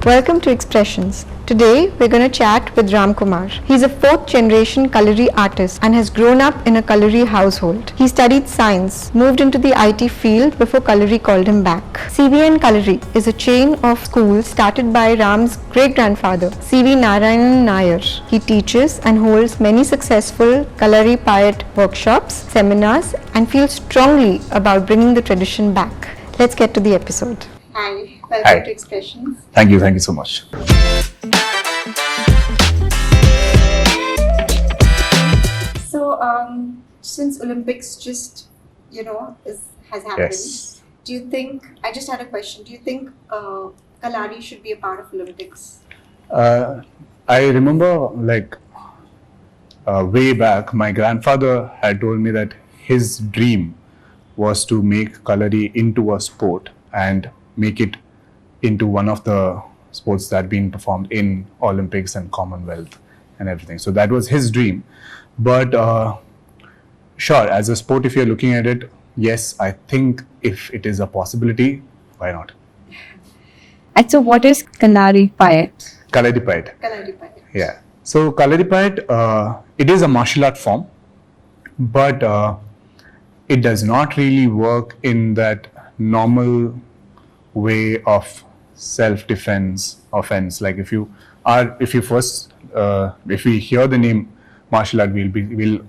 Welcome to Expressions. Today we're going to chat with Ram Kumar. He's a 4th generation Kalari artist and has grown up in a Kalari household. He studied science, moved into the IT field before Kalari called him back. CV and Kalari is a chain of schools started by Ram's great-grandfather, CV Narayanan Nair. He teaches and holds many successful Kalaripayattu workshops, seminars and feels strongly about bringing the tradition back. Let's get to the episode. Hi. Welcome to Expressions. Thank you so much. So, since Olympics just, has happened, Yes. do you think, I just had a question, do you think Kalari should be a part of Olympics? I remember way back, my grandfather had told me that his dream was to make Kalari into a sport and make it into one of the sports that been performed in Olympics and Commonwealth and everything. So that was his dream. But sure, as a sport, if you're looking at it, yes, I think if it is a possibility, why not? And so what is Kalaripayattu? Kalaripayattu. Yeah. So Kalaripayattu, it is a martial art form, but it does not really work in that normal way of self-defense offense. Like if we hear the name martial art, we'll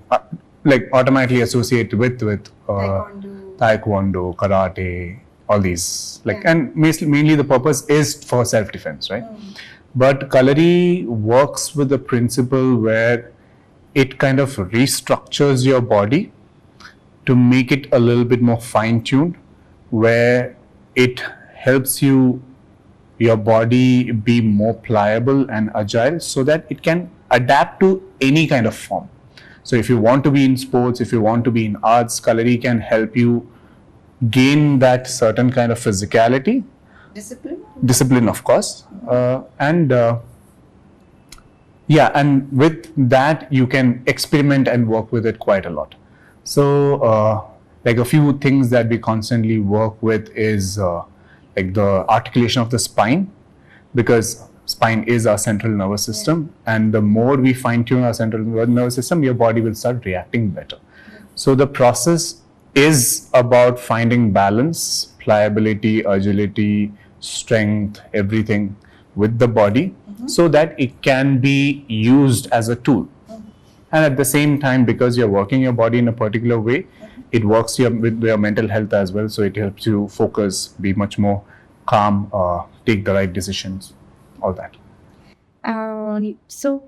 automatically associate with taekwondo, karate, all these and mainly the purpose is for self-defense, right? But Kalari works with the principle where it kind of restructures your body to make it a little bit more fine-tuned, where it helps your body be more pliable and agile so that it can adapt to any kind of form. So if you want to be in sports, if you want to be in arts, Kalari can help you gain that certain kind of physicality. Discipline, of course. And with that you can experiment and work with it quite a lot. So a few things that we constantly work with is the articulation of the spine, because spine is our central nervous system, and the more we fine tune our central nervous system, your body will start reacting better. So the process is about finding balance, pliability, agility, strength, everything with the body, so that it can be used as a tool. And at the same time, because you're working your body in a particular way, it works with your mental health as well. So it helps you focus, be much more calm, take the right decisions, all that. So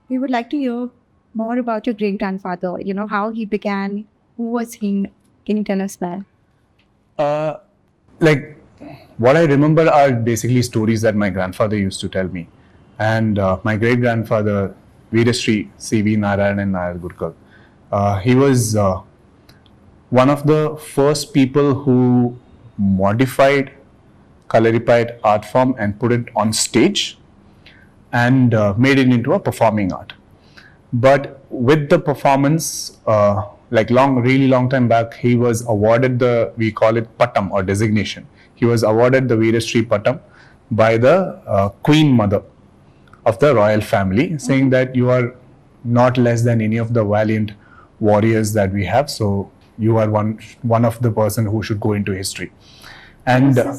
we would like to hear more about your great-grandfather, how he began, who was he? Can you tell us that? What I remember are basically stories that my grandfather used to tell me. And my great-grandfather, Veerashri CV Narayanan Nair Gurkal, he was one of the first people who modified Kalaripayattu art form and put it on stage and made it into a performing art. But with the performance, really long time back, he was awarded we call it Patam or designation. He was awarded the Veerashri Patam by the Queen Mother of the royal family, saying that you are not less than any of the valiant warriors that we have. So you are one of the person who should go into history. And so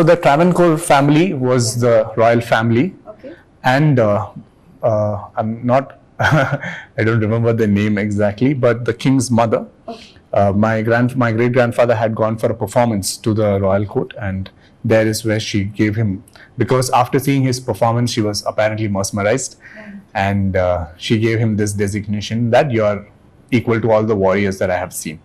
the Travancore family was the royal family. Okay. And I'm not, I don't remember the name exactly, but the king's mother, my great-grandfather had gone for a performance to the royal court, and there is where she gave him, because after seeing his performance, she was apparently mesmerized, and she gave him this designation that you are equal to all the warriors that I have seen.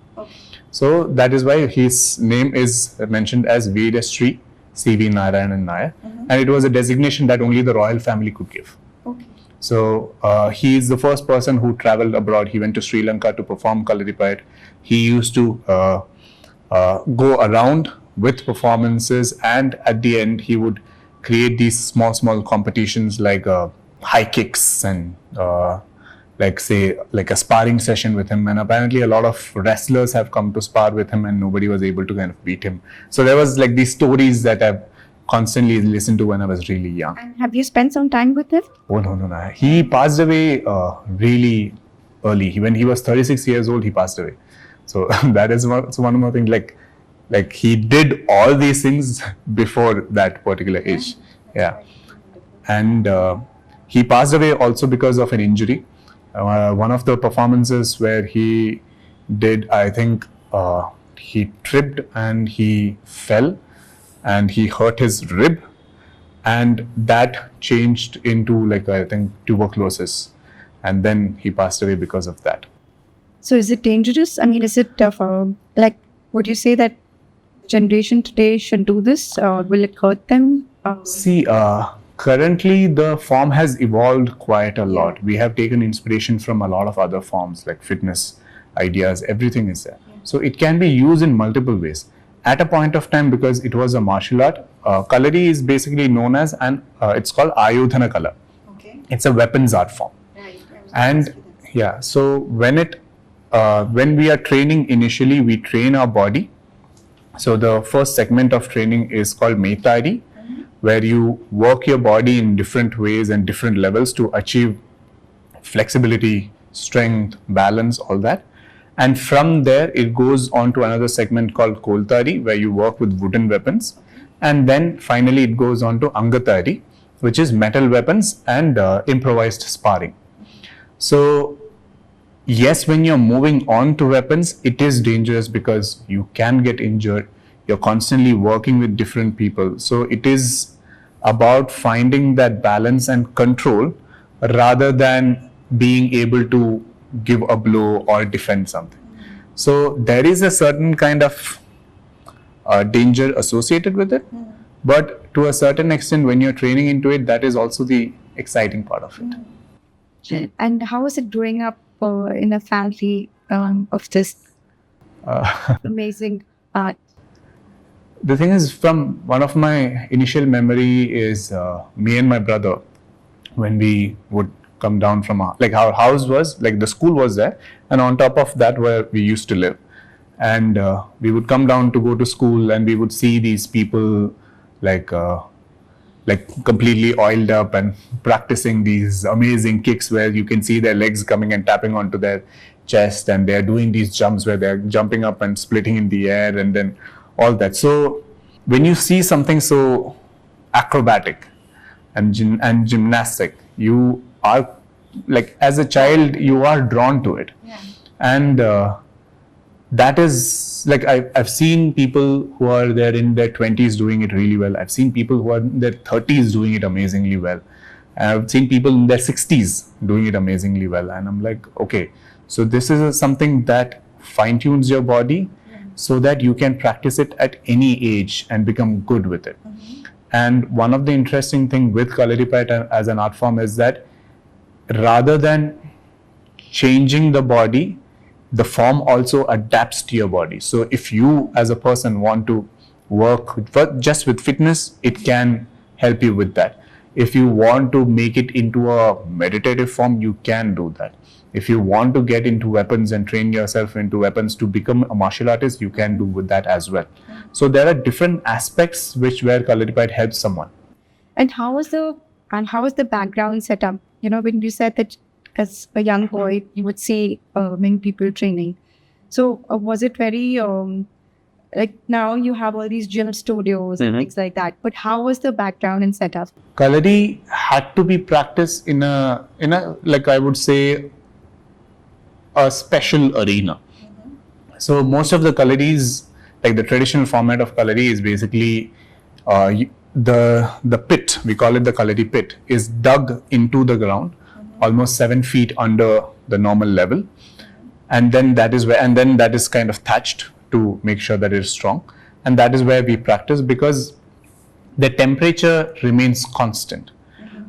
So that is why his name is mentioned as Veerashri CV Narayanan Nair, and it was a designation that only the royal family could give. So he is the first person who traveled abroad. He went to Sri Lanka to perform Kalaripayattu. He used to go around with performances, and at the end he would create these small competitions like high kicks and like a sparring session with him. And apparently a lot of wrestlers have come to spar with him and nobody was able to kind of beat him. So there was like these stories that have constantly listened to when I was really young. And have you spent some time with him? Oh, no. He passed away really early. When he was 36 years old, he passed away. So that is one more thing. Like he did all these things before that particular age. Yeah. And he passed away also because of an injury. One of the performances where he did, I think, he tripped and he fell and he hurt his rib, and that changed into, like, I think, tuberculosis, and then he passed away because of that. So is it dangerous? I mean, is it like, would you say that generation today should do this, or will it hurt them? See, currently the form has evolved quite a lot. We have taken inspiration from a lot of other forms like fitness ideas, everything is there. So it can be used in multiple ways. At a point of time, because it was a martial art, Kalari is basically known as it's called Ayodhana Kala. Okay. It's a weapons art form. Right. And yeah, so when we are training initially, we train our body. So the first segment of training is called lethality, where you work your body in different ways and different levels to achieve flexibility, strength, balance, all that. And from there, it goes on to another segment called Koltari, where you work with wooden weapons. And then finally, it goes on to Angatari, which is metal weapons and improvised sparring. So yes, when you're moving on to weapons, it is dangerous because you can get injured. You're constantly working with different people. So it is about finding that balance and control rather than being able to give a blow or defend something. So there is a certain kind of danger associated with it. But to a certain extent, when you're training into it, that is also the exciting part of it. And how is it growing up in a family of this amazing art? The thing is, from one of my initial memory is me and my brother, when we would come down from our house was, like, the school was there, and on top of that where we used to live. And we would come down to go to school, and we would see these people like completely oiled up and practicing these amazing kicks where you can see their legs coming and tapping onto their chest, and they're doing these jumps where they're jumping up and splitting in the air and then all that. So when you see something so acrobatic and gymnastic, you are, like, as a child, you are drawn to it. And that is, like, I've seen people who are there in their 20s doing it really well. I've seen people who are in their 30s doing it amazingly well. I've seen people in their 60s doing it amazingly well. And I'm like, okay, so this is something that fine-tunes your body so that you can practice it at any age and become good with it. And one of the interesting things with Kalaripayattu as an art form is that rather than changing the body, the form also adapts to your body. So if you as a person want to work just with fitness, it can help you with that. If you want to make it into a meditative form, you can do that. If you want to get into weapons and train yourself into weapons to become a martial artist, you can do with that as well. So there are different aspects where Kalaripayattu helps someone. And how was the background set up? You know, when you said that as a young boy, you would see many people training. So was it very like, now you have all these gym studios and things like that, but how was the background and setup? Kalari had to be practiced in a like, I would say, a special arena. So most of the Kalaris, like the traditional format of Kalari, is basically the pit, we call it the Kalari pit, is dug into the ground almost 7 feet under the normal level, and then that is kind of thatched to make sure that it is strong, and that is where we practice because the temperature remains constant.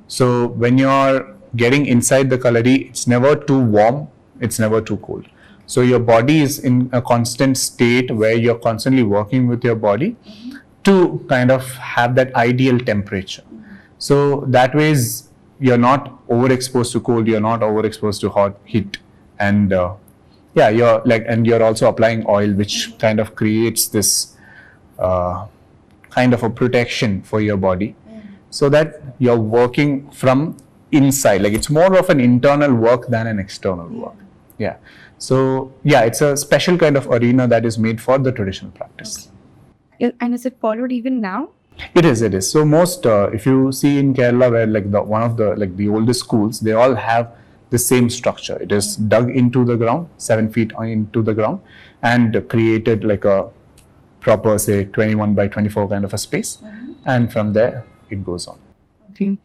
So when you're getting inside the Kalari, it's never too warm, it's never too cold. So your body is in a constant state where you're constantly working with your body to kind of have that ideal temperature. So that way you're not overexposed to cold, you're not overexposed to hot heat, and you're also applying oil, which kind of creates this kind of a protection for your body, so that you're working from inside. Like it's more of an internal work than an external work. Yeah. So yeah, it's a special kind of arena that is made for the traditional practice. And is it followed even now? It is. It is. So most, if you see in Kerala, where like one of the oldest schools, they all have the same structure. It is dug into the ground, 7 feet into the ground, and created like a proper, say, 21 by 24 kind of a space, and from there it goes on. Okay.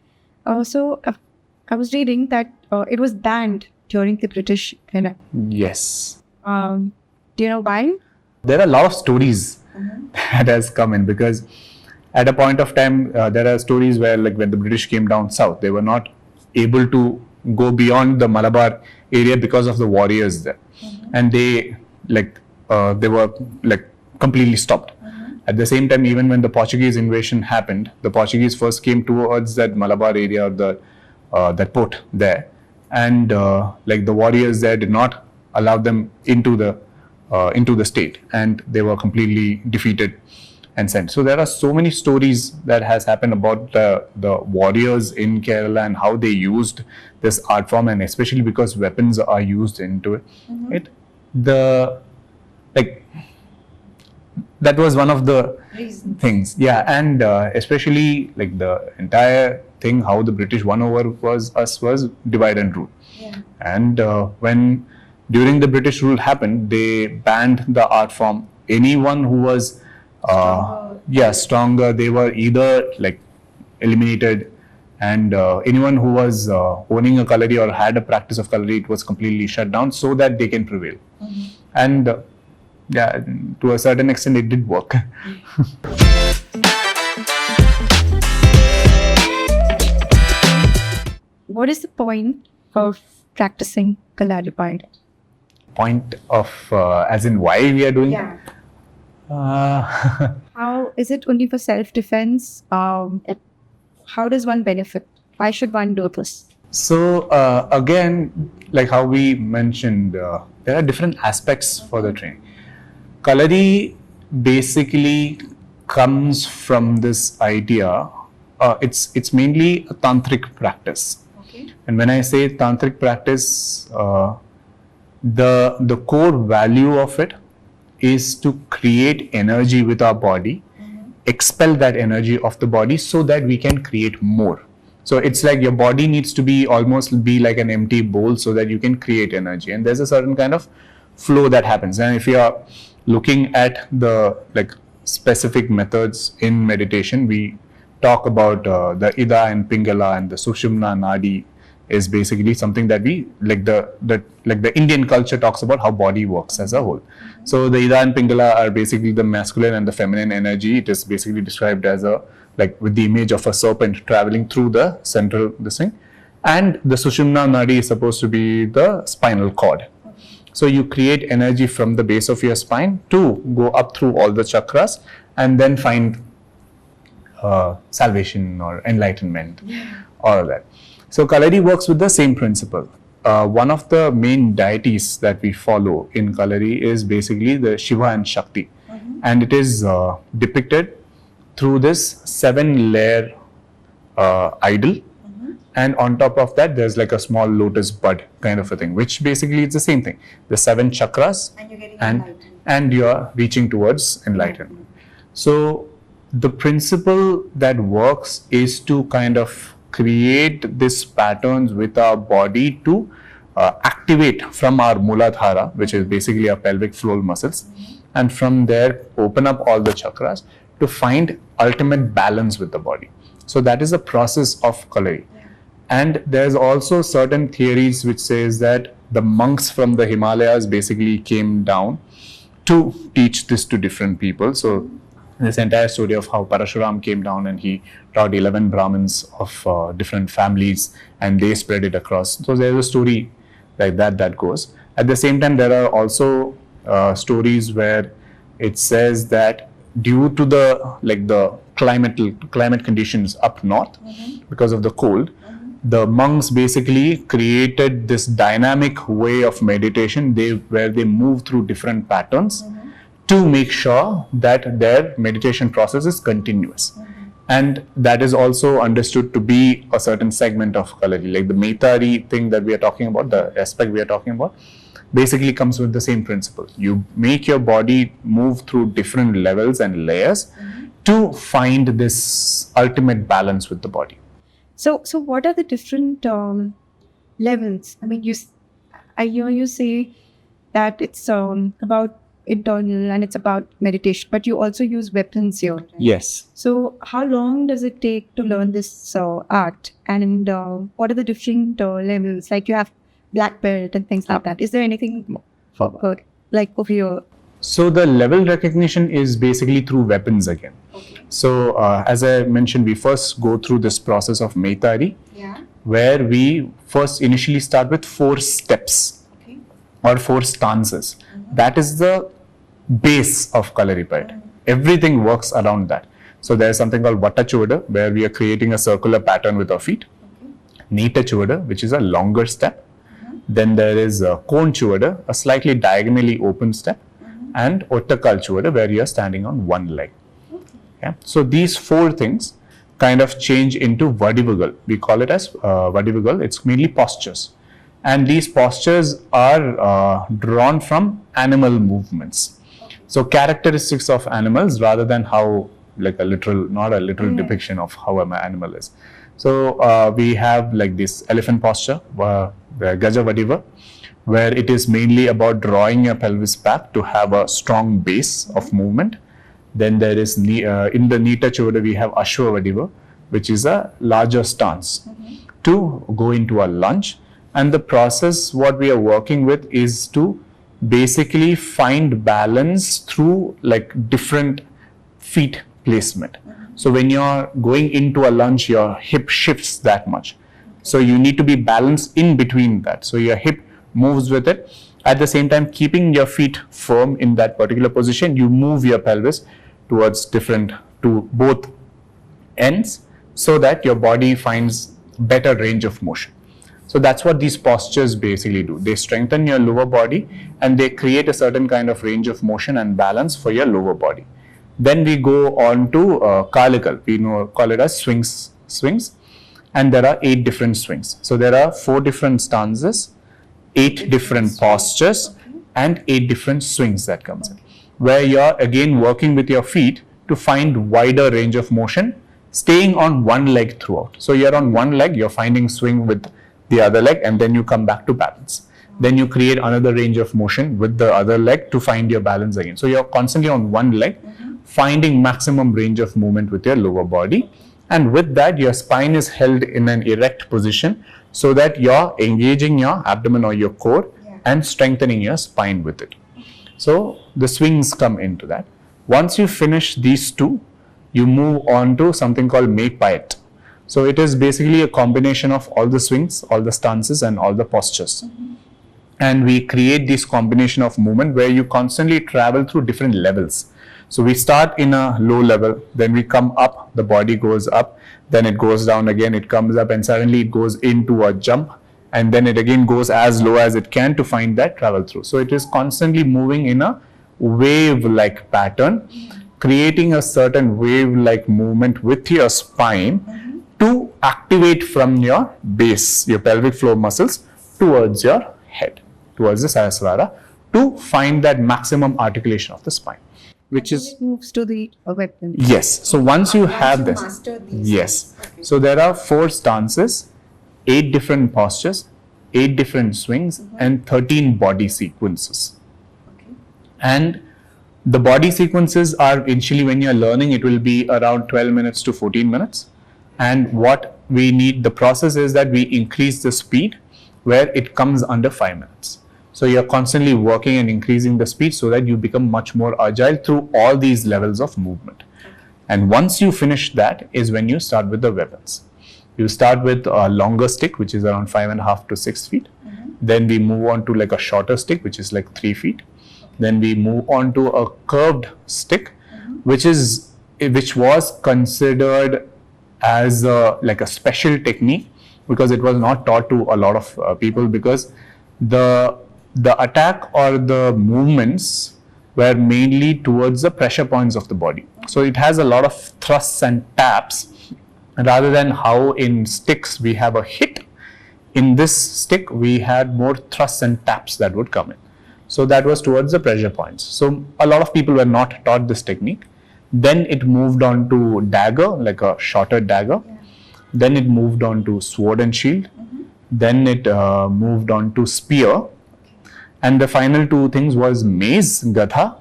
So I was reading that it was banned during the British era. Yes. Do you know why? There are a lot of stories that has come in, because at a point of time, there are stories where, like, when the British came down south, they were not able to go beyond the Malabar area because of the warriors there, and they were like completely stopped. At the same time, even when the Portuguese invasion happened, the Portuguese first came towards that Malabar area, or that port there, and like the warriors there did not allow them into the state, and they were completely defeated and sent. So there are so many stories that has happened about the warriors in Kerala and how they used this art form, and especially because weapons are used into it. That was one of the things. Yeah, and especially like the entire thing, how the British won over was divide and rule. And when during the British rule happened, they banned the art form. Anyone who was stronger, they were either like eliminated, and anyone who was owning a Kalari or had a practice of Kalari, it was completely shut down so that they can prevail. And yeah, to a certain extent, it did work. What is the point of practicing Kalaripayattu? Point of, as in why we are doing? Yeah. How is it only for self-defense? How does one benefit? Why should one do this? So again, like how we mentioned, there are different aspects for the training. Kalari basically comes from this idea. It's mainly a tantric practice. Okay. And when I say tantric practice, the core value of it is to create energy with our body, expel that energy of the body so that we can create more. So it's like your body needs to almost be like an empty bowl so that you can create energy. And there's a certain kind of flow that happens. And if you are looking at the like specific methods in meditation, we talk about the Ida and Pingala, and the Sushumna Nadi is basically something that we like the Indian culture talks about how body works as a whole. So the Ida and Pingala are basically the masculine and the feminine energy. It is basically described as with the image of a serpent traveling through the central thing, and the Sushumna Nadi is supposed to be the spinal cord. So you create energy from the base of your spine to go up through all the chakras and then find salvation or enlightenment, all of that. So Kalari works with the same principle. One of the main deities that we follow in Kalari is basically the Shiva and Shakti, and it is depicted through this 7-layer idol. And on top of that, there's like a small lotus bud kind of a thing, which basically is the same thing. The 7 chakras, and you're reaching towards enlightenment. So the principle that works is to kind of create these patterns with our body to activate from our Muladhara, which is basically our pelvic floor muscles, and from there open up all the chakras to find ultimate balance with the body. So that is the process of Kalari. And there's also certain theories which says that the monks from the Himalayas basically came down to teach this to different people. So this entire story of how Parashuram came down and he taught 11 Brahmins of different families, and they spread it across. So there's a story like that goes. At the same time, there are also stories where it says that due to the climate conditions up north, because of the cold, the monks basically created this dynamic way of meditation where they move through different patterns to make sure that their meditation process is continuous. And that is also understood to be a certain segment of Kalari. Like the Metari thing that we are talking about, the aspect we are talking about, basically comes with the same principle. You make your body move through different levels and layers to find this ultimate balance with the body. So what are the different levels? I mean, I hear you say that it's about internal and it's about meditation, but you also use weapons here. Right? Yes. So how long does it take to learn this art? And what are the different levels? Like you have black belt and things like that. Is there anything like over here? So the level recognition is basically through weapons again. Okay. So as I mentioned, we first go through this process of Metari, where we first initially start with 4 steps or 4 stanzas. That is the base of Kalaripayattu. Everything works around that. So there is something called Vata Chuvada, where we are creating a circular pattern with our feet. Nita Chuvada, which is a longer step. Then there is Kon Chuvada, a slightly diagonally open step. And Ottakal Chuvada, where you are standing on one leg. Okay. So these 4 things kind of change into Vadivagal. We call it as Vadivagal. It's mainly postures. And these postures are drawn from animal movements. So characteristics of animals rather than how, like a literal, not a literal depiction of how an animal is. So we have like this elephant posture, the Gaja Vadiva, where it is mainly about drawing your pelvis back to have a strong base of movement. Then there is, in the Nita Chuvada, we have Ashwa Vadiva, which is a larger stance to go into a lunge. And the process, what we are working with is to basically find balance through like different feet placement. So when you're going into a lunge, your hip shifts that much. So you need to be balanced in between that. So your hip moves with it. At the same time, keeping your feet firm in that particular position, you move your pelvis towards to both ends so that your body finds better range of motion. So that's what these postures basically do. They strengthen your lower body and they create a certain kind of range of motion and balance for your lower body. Then we go on to Kalikal. We call it as swings. And there are 8 different swings. So there are 4 different stanzas, 8 different postures, and 8 different swings that comes in. Where you're again working with your feet to find wider range of motion, staying on one leg throughout. So you're on one leg, you're finding swing with the other leg, and then you come back to balance. Then you create another range of motion with the other leg to find your balance again. So you're constantly on one leg, finding maximum range of movement with your lower body. And with that, your spine is held in an erect position so that you're engaging your abdomen or your core and strengthening your spine with it. So the swings come into that. Once you finish these 2, you move on to something called Mepayat. So it is basically a combination of all the swings, all the stances, and all the postures. And we create this combination of movement where you constantly travel through different levels. So we start in a low level, then we come up, the body goes up, then it goes down again, it comes up, and suddenly it goes into a jump, and then it again goes as low as it can to find that travel through. So it is constantly moving in a wave-like pattern, creating a certain wave-like movement with your spine to activate from your base, your pelvic floor muscles towards your head, towards the Sahasrara, to find that maximum articulation of the spine. Which is it moves to the weapon. Yes. So once you have this, yes. Okay. So there are 4 stances, 8 different postures, 8 different swings, and 13 body sequences. Okay. And the body sequences are initially, when you're learning, it will be around 12 minutes to 14 minutes. And what we need, the process is that we increase the speed where it comes under 5 minutes. So you're constantly working and increasing the speed so that you become much more agile through all these levels of movement. And once you finish that is when you start with the weapons. You start with a longer stick, which is around 5.5 to 6 feet. Then we move on to like a shorter stick, which is like 3 feet. Then we move on to a curved stick, which was considered as like a special technique because it was not taught to a lot of people, because the attack or the movements were mainly towards the pressure points of the body. So it has a lot of thrusts and taps, rather than how in sticks we have a hit. In this stick, we had more thrusts and taps that would come in. So that was towards the pressure points. So a lot of people were not taught this technique. Then it moved on to dagger, like a shorter dagger. Yeah. Then it moved on to sword and shield. Mm-hmm. Then it moved on to spear. And the final two things was mace, gatha.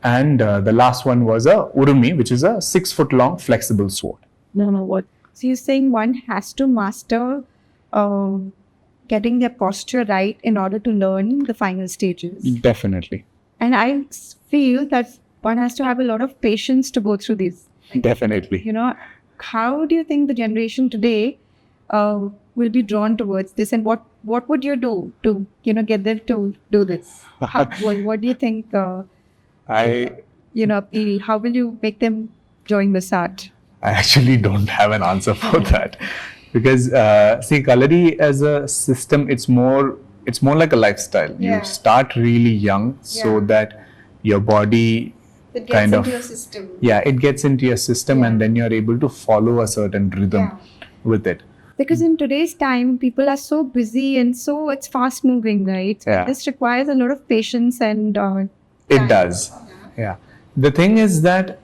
And the last one was a urumi, which is a 6 foot long flexible sword. No, what? So you're saying one has to master getting their posture right in order to learn the final stages. Definitely. And I feel that one has to have a lot of patience to go through this. Definitely. You know, how do you think the generation today will be drawn towards this, and what would you do to get them to do this? What do you think? How will you make them join this art? I actually don't have an answer for that. Because see, Kalari as a system, it's more like a lifestyle. Yeah. You start really young so that your body it gets into your system. Yeah, it gets into your system, and then you're able to follow a certain rhythm with it. Because in today's time, people are so busy and so it's fast moving, right? Yeah. This requires a lot of patience and it does. Yeah. The thing is that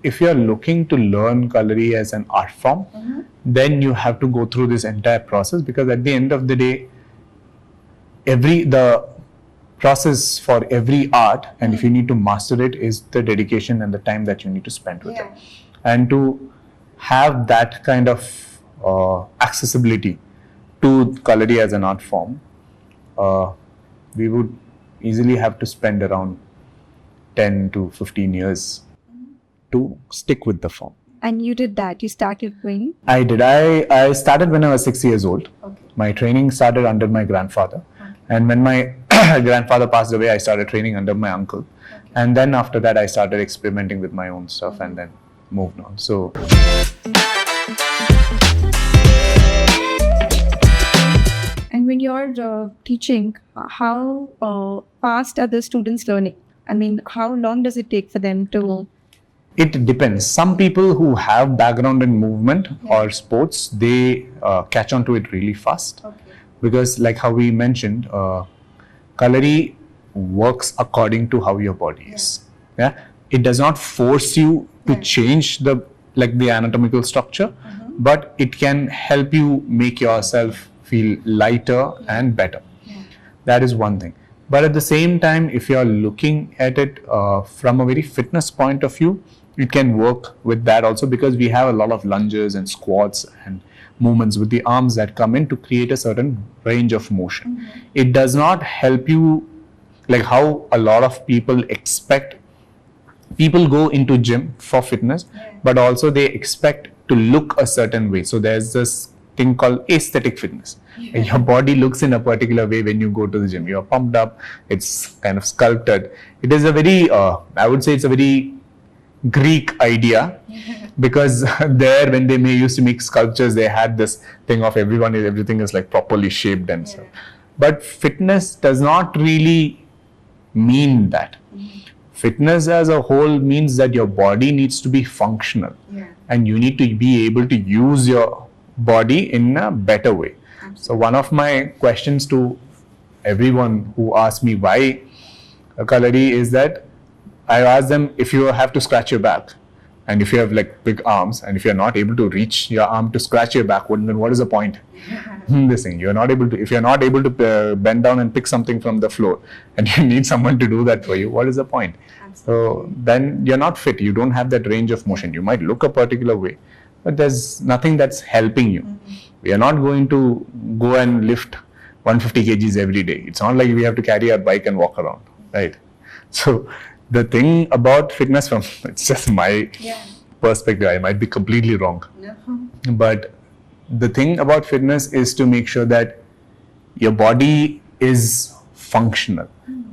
if you're looking to learn Kalari as an art form, then you have to go through this entire process, because at the end of the day, the process for every art, and if you need to master it, is the dedication and the time that you need to spend with it. And to have that kind of accessibility to Kalari as an art form, we would easily have to spend around 10 to 15 years to stick with the form. And you did that? You started when? I did. I started when I was 6 years old. Okay. My training started under my grandfather. Okay. And when my grandfather passed away, I started training under my uncle. Okay. And then after that, I started experimenting with my own stuff and then moved on. So. And when you're teaching, how fast are the students learning? I mean, how long does it take for them to... It depends. Some people who have background in movement or sports, they catch on to it really fast. Okay. Because like how we mentioned, Kalari works according to how your body is. Yeah. It does not force you to change the anatomical structure, but it can help you make yourself feel lighter and better. Yeah. That is one thing. But at the same time, if you are looking at it from a very fitness point of view, it can work with that also, because we have a lot of lunges and squats and movements with the arms that come in to create a certain range of motion. It does not help you like how a lot of people expect. People go into gym for fitness, but also they expect to look a certain way. So there's this thing called aesthetic fitness. Your body looks in a particular way when you go to the gym. You're pumped up, it's kind of sculpted. It is a very, I would say it's a very Greek idea, because there when they used to make sculptures, they had this thing of everything is like properly shaped and stuff. But fitness does not really mean that. Fitness as a whole means that your body needs to be functional, and you need to be able to use your body in a better way. So one of my questions to everyone who asks me why Kalari is that I ask them, if you have to scratch your back, and if you have like big arms, and if you're not able to reach your arm to scratch your back, then what is the point? This thing, if you're not able to bend down and pick something from the floor, and you need someone to do that for you, what is the point? So then you're not fit. You don't have that range of motion. You might look a particular way, but there's nothing that's helping you. We are not going to go and lift 150 kgs every day. It's not like we have to carry our bike and walk around, right? So the thing about fitness, from it's just my perspective, I might be completely wrong. But the thing about fitness is to make sure that your body is functional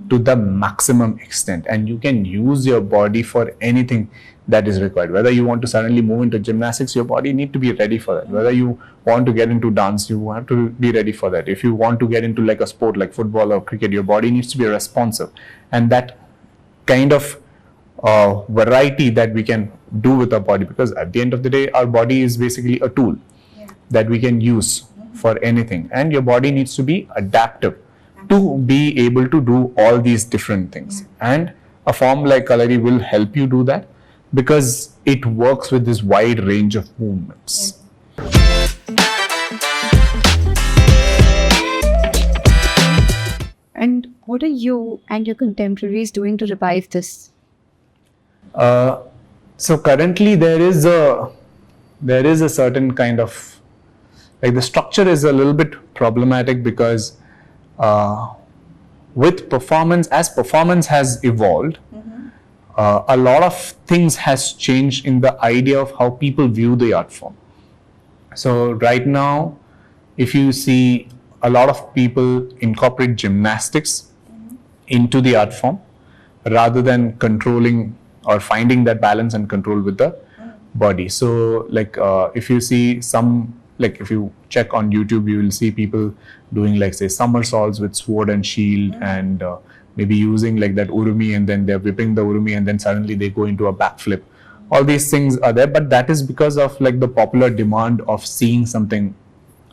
to the maximum extent, and you can use your body for anything that is required. Whether you want to suddenly move into gymnastics, your body need to be ready for that. Whether you want to get into dance, you have to be ready for that. If you want to get into like a sport like football or cricket, your body needs to be responsive, and that kind of variety that we can do with our body, because at the end of the day our body is basically a tool that we can use for anything, and your body needs to be adaptive to be able to do all these different things, and a form like Kalari will help you do that because it works with this wide range of movements. And what are you and your contemporaries doing to revive this? So currently there is a certain kind of, like, the structure is a little bit problematic because with performance, as performance has evolved, a lot of things has changed in the idea of how people view the art form. So right now, if you see, a lot of people incorporate gymnastics into the art form rather than controlling or finding that balance and control with the body. So like if you see some, like if you check on YouTube, you will see people doing, like, say, somersaults with sword and shield, and maybe using like that urumi, and then they're whipping the urumi and then suddenly they go into a backflip. All these things are there, but that is because of like the popular demand of seeing something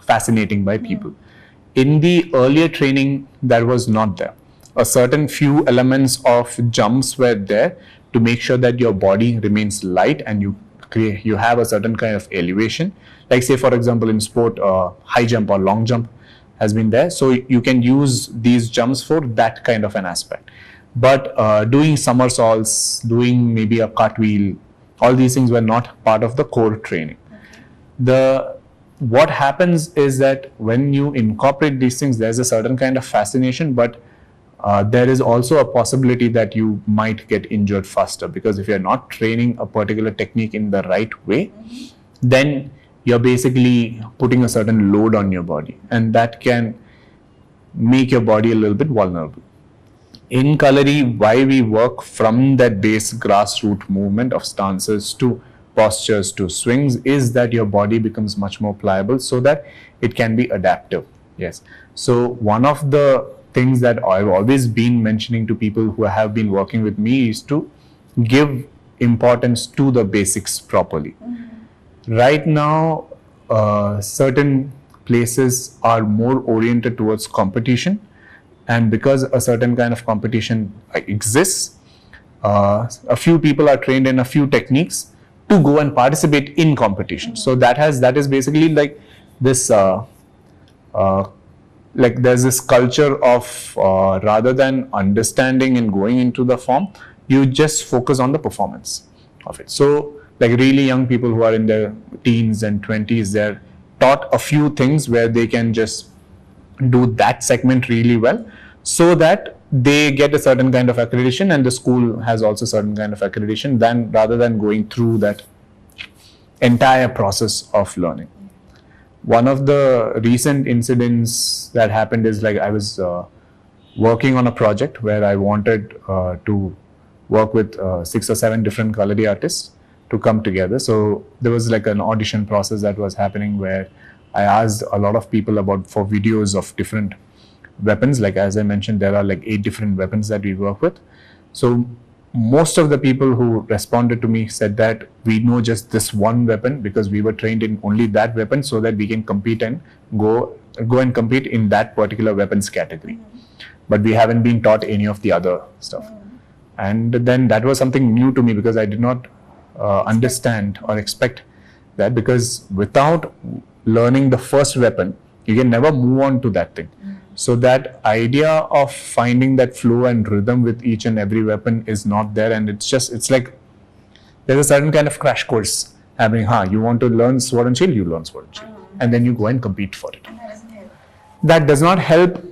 fascinating by people. In the earlier training, that was not there. A certain few elements of jumps were there to make sure that your body remains light and you have a certain kind of elevation. Like, say, for example, in sport, high jump or long jump has been there. So you can use these jumps for that kind of an aspect. But doing somersaults, doing maybe a cartwheel, all these things were not part of the core training. What happens is that when you incorporate these things, there's a certain kind of fascination, but there is also a possibility that you might get injured faster, because if you're not training a particular technique in the right way, then you're basically putting a certain load on your body, and that can make your body a little bit vulnerable. In Kalari, why we work from that base grassroots movement of stances to postures to swings is that your body becomes much more pliable so that it can be adaptive. Yes. So one of the things that I've always been mentioning to people who have been working with me is to give importance to the basics properly. Right now, certain places are more oriented towards competition, and because a certain kind of competition exists, a few people are trained in a few techniques to go and participate in competition. So that is basically like this, like there's this culture of rather than understanding and going into the form, you just focus on the performance of it. So like really young people who are in their teens and 20s, they're taught a few things where they can just do that segment really well, so that they get a certain kind of accreditation, and the school has also certain kind of accreditation, then rather than going through that entire process of learning. One of the recent incidents that happened is, like, I was working on a project where I wanted to work with 6 or 7 different Kalari artists to come together. So there was like an audition process that was happening where I asked a lot of people for videos of different weapons. Like, as I mentioned, there are like 8 different weapons that we work with. So most of the people who responded to me said that we know just this one weapon because we were trained in only that weapon, so that we can compete and go and compete in that particular weapons category. But we haven't been taught any of the other stuff. And then that was something new to me, because I did not understand or expect that, because without learning the first weapon, you can never move on to that thing. So that idea of finding that flow and rhythm with each and every weapon is not there, and it's like there's a certain kind of crash course happening. You want to learn sword and shield, you learn sword and shield, and then you go and compete for it. That does not help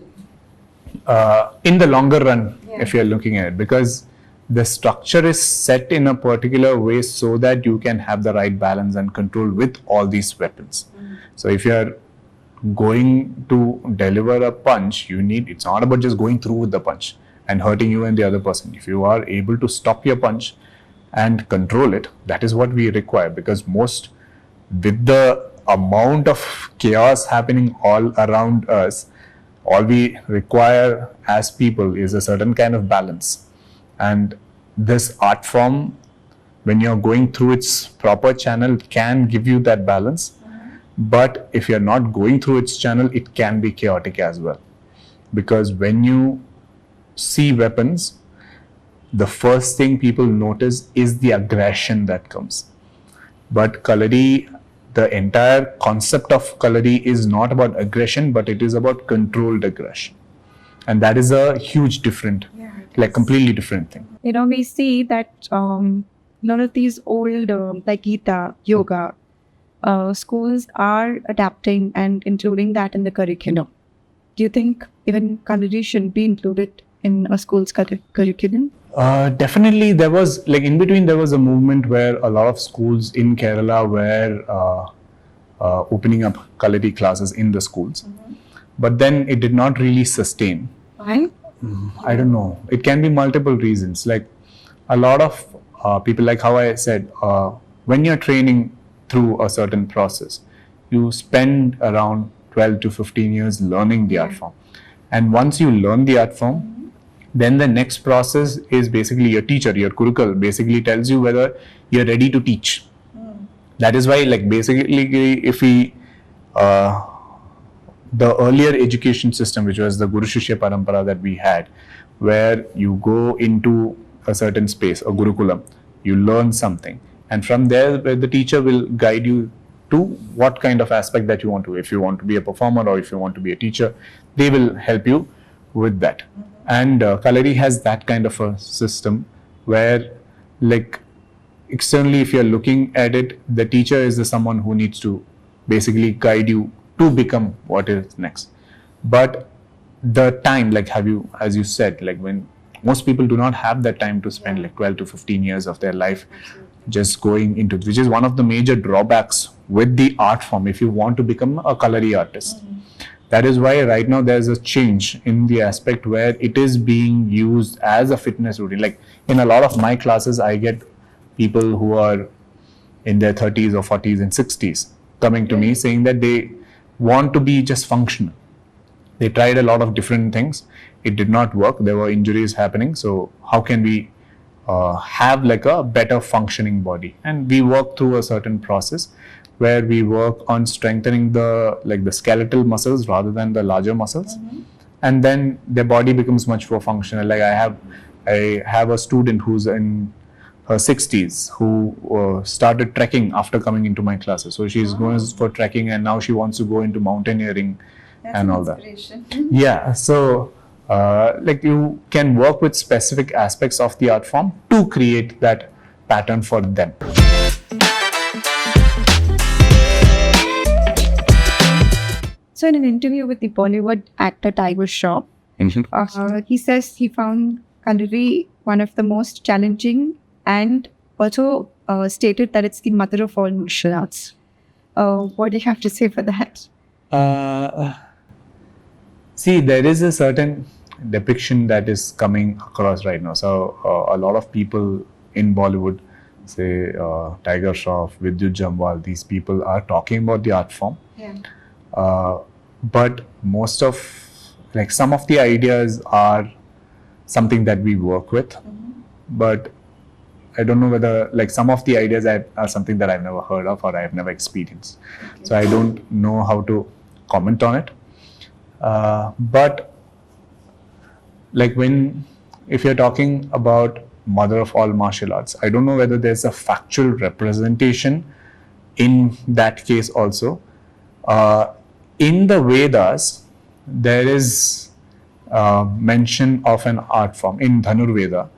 in the longer run if you're looking at it, because the structure is set in a particular way so that you can have the right balance and control with all these weapons. So if you're going to deliver a punch, it's not about just going through with the punch and hurting you and the other person. If you are able to stop your punch and control it, that is what we require, because with the amount of chaos happening all around us, all we require as people is a certain kind of balance. And this art form, when you're going through its proper channel, can give you that balance. But if you're not going through its channel, it can be chaotic as well. Because when you see weapons, the first thing people notice is the aggression that comes. But Kalari, the entire concept of Kalari is not about aggression, but it is about controlled aggression. And that is a huge different, like completely different thing. We see that none of these old, like Gita, yoga, schools are adapting and including that in the curriculum. Do you think even Kalari should be included in a school's curriculum? Definitely, there was, like in between, there was a movement where a lot of schools in Kerala were opening up Kalari classes in the schools. But then it did not really sustain. Why? I don't know. It can be multiple reasons. Like a lot of people, like how I said, when you're training through a certain process, you spend around 12 to 15 years learning the art form. And once you learn the art form, then the next process is basically your teacher, your Gurukul, basically tells you whether you're ready to teach. That is why, like basically, if we, the earlier education system, which was the Guru Shishya Parampara that we had, where you go into a certain space, a Gurukulam, you learn something. And from there, the teacher will guide you to what kind of aspect that you want to. If you want to be a performer or if you want to be a teacher, they will help you with that. And Kalari has that kind of a system where, like, externally, if you're looking at it, the teacher is the someone who needs to basically guide you to become what is next. But the time, like as you said, like when most people do not have that time to spend like 12 to 15 years of their life just going into, which is one of the major drawbacks with the art form if you want to become a Kalari artist. That is why right now there's a change in the aspect where it is being used as a fitness routine. Like in a lot of my classes, I get people who are in their 30s or 40s and 60s coming to me saying that they want to be just functional. They tried a lot of different things. It did not work. There were injuries happening. So how can we have like a better functioning body? And we work through a certain process where we work on strengthening the skeletal muscles rather than the larger muscles. And then their body becomes much more functional. Like I have a student who's in her 60s who started trekking after coming into my classes. So she's going for trekking and now she wants to go into mountaineering. That's and all that. Yeah. So like you can work with specific aspects of the art form to create that pattern for them. So in an interview with the Bollywood actor Tiger Shroff, he says he found Kalari one of the most challenging and also stated that it's the mother of all martial arts. What do you have to say for that? See, there is a certain depiction that is coming across right now. So a lot of people in Bollywood, say Tiger Shroff, Vidyut Jamwal, these people are talking about the art form. But most of, like some of the ideas are something that we work with, but I don't know whether, like some of the ideas are something that I've never heard of or I've never experienced. So I don't know how to comment on it. But like if you're talking about mother of all martial arts, I don't know whether there's a factual representation in that case also. In the Vedas, there is mention of an art form. In Dhanurveda,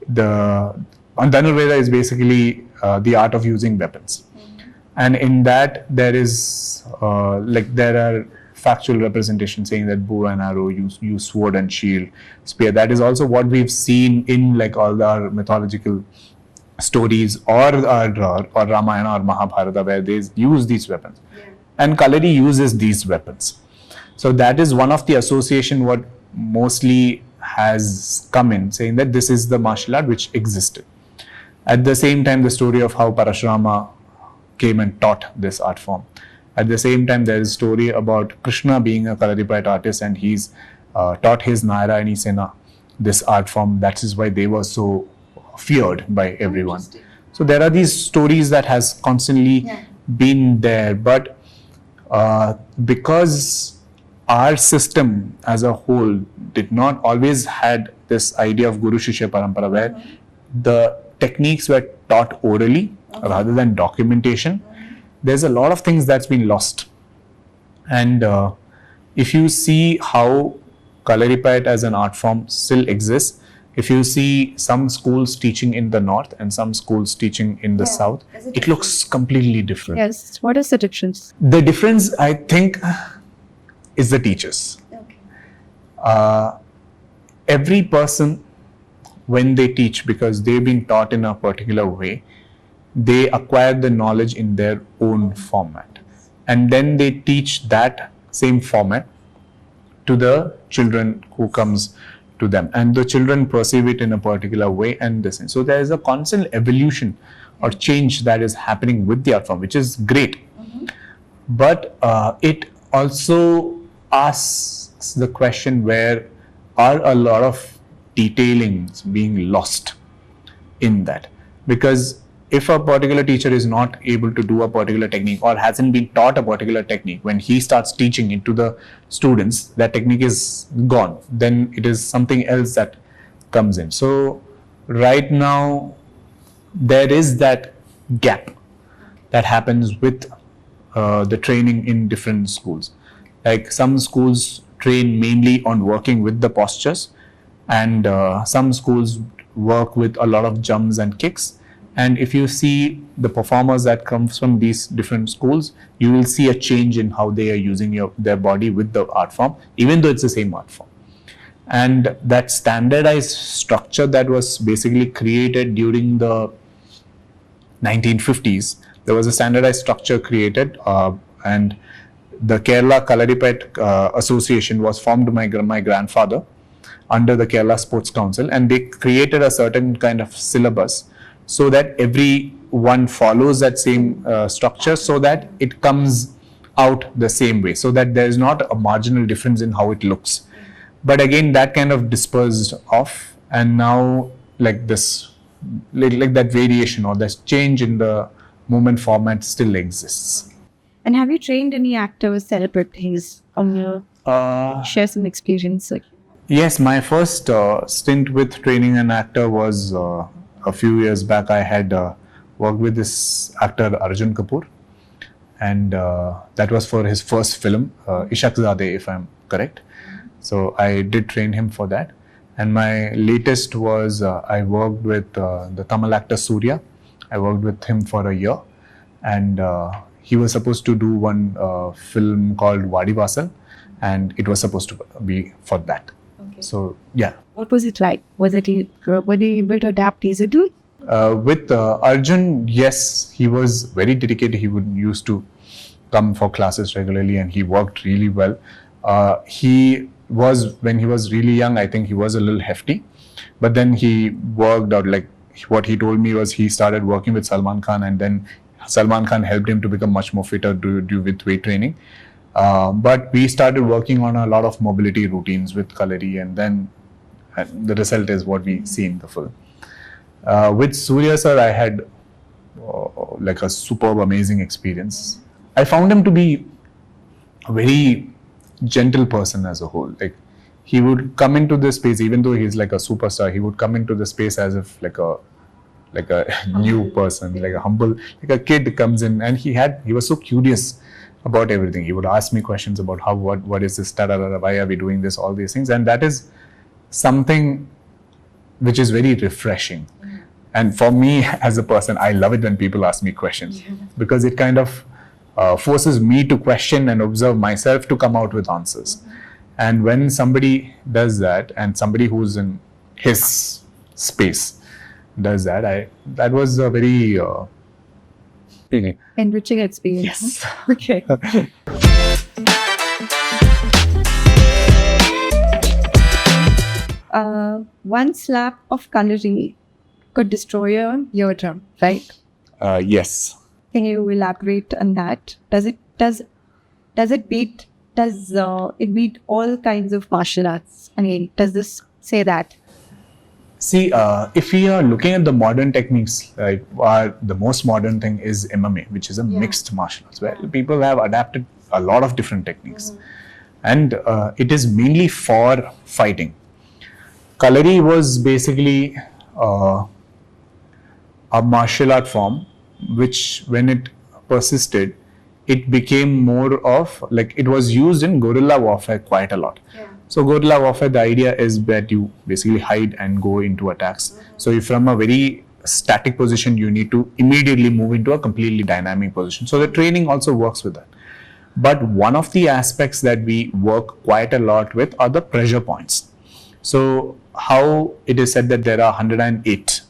Dhanurveda is basically the art of using weapons. And in that, there is, there are factual representation saying that bow and arrow, use sword and shield, spear. That is also what we've seen in like all our mythological stories or Ramayana or Mahabharata, where they use these weapons. And Kalari uses these weapons. So that is one of the association what mostly has come in, saying that this is the martial art which existed. At the same time, the story of how Parashurama came and taught this art form. At the same time, there is a story about Krishna being a Kalaripayattu artist and he's taught his Nayara and Isena this art form. That is why they were so feared by everyone. So there are these stories that has constantly been there, but because our system as a whole did not always had this idea of Guru Shishya Parampara, where the techniques were taught orally rather than documentation, there's a lot of things that's been lost. And if you see how Kalaripayattu as an art form still exists, if you see some schools teaching in the north and some schools teaching in the south, it looks completely different. Yes. What is the difference? The difference, I think, is the teachers. Every person, when they teach, because they've been taught in a particular way, they acquire the knowledge in their own format. And then they teach that same format to the children who comes to them. And the children perceive it in a particular way and this. So there is a constant evolution or change that is happening with the art form, which is great. But it also asks the question, where are a lot of detailings being lost in that? Because if a particular teacher is not able to do a particular technique or hasn't been taught a particular technique, when he starts teaching it to the students, that technique is gone. Then it is something else that comes in. So right now, there is that gap that happens with the training in different schools. Like some schools train mainly on working with the postures, and some schools work with a lot of jumps and kicks. And if you see the performers that comes from these different schools, you will see a change in how they are using their body with the art form, even though it's the same art form. And that standardized structure that was basically created during the 1950s, there was a standardized structure created, and the Kerala Kalaripayattu Association was formed by my grandfather under the Kerala Sports Council, and they created a certain kind of syllabus so that everyone follows that same structure, so that it comes out the same way, so that there is not a marginal difference in how it looks. But again, that kind of dispersed off, and now like this, like that variation or this change in the movement format still exists. And have you trained any actors, celebrities? Share some experience. Yes, my first stint with training an actor was a few years back. I had worked with this actor Arjun Kapoor, and that was for his first film, Ishaqzadeh, if I'm correct. So I did train him for that. And my latest was I worked with the Tamil actor Surya. I worked with him for a year, and he was supposed to do one film called Vadivasal, and it was supposed to be for that. Okay. So yeah. What was it like? Were they able to adapt easily? With Arjun, yes, he was very dedicated. He used to come for classes regularly, and he worked really well. When he was really young, I think he was a little hefty, but then he worked out. Like what he told me was, he started working with Salman Khan, and then Salman Khan helped him to become much more fitter due with weight training. But we started working on a lot of mobility routines with Kalari, and then the result is what we see in the film. With Surya sir, I had like a superb, amazing experience. I found him to be a very gentle person as a whole. Like he would come into this space, even though he's like a superstar, he would come into the space as if like a new person, like a humble, like a kid comes in, and he was so curious about everything. He would ask me questions about what is this, why are we doing this, all these things. And that is something which is very refreshing. And for me as a person, I love it when people ask me questions, because it kind of forces me to question and observe myself to come out with answers. And when somebody does that, and somebody who's in his space does that, that was a very enriching experience. Yes. Okay. One slap of Kalari could destroy a eardrum, right? Yes. Can you elaborate on that? Does it beat all kinds of martial arts? I mean, does this say that? See, if we are looking at the modern techniques, right, the most modern thing is MMA, which is a mixed martial arts, where people have adapted a lot of different techniques. And it is mainly for fighting. Kalari was basically a martial art form, which when it persisted, it became more of like it was used in guerrilla warfare quite a lot. So guerrilla warfare, the idea is that you basically hide and go into attacks. So if from a very static position, you need to immediately move into a completely dynamic position. So the training also works with that. But one of the aspects that we work quite a lot with are the pressure points. So how it is said that there are 108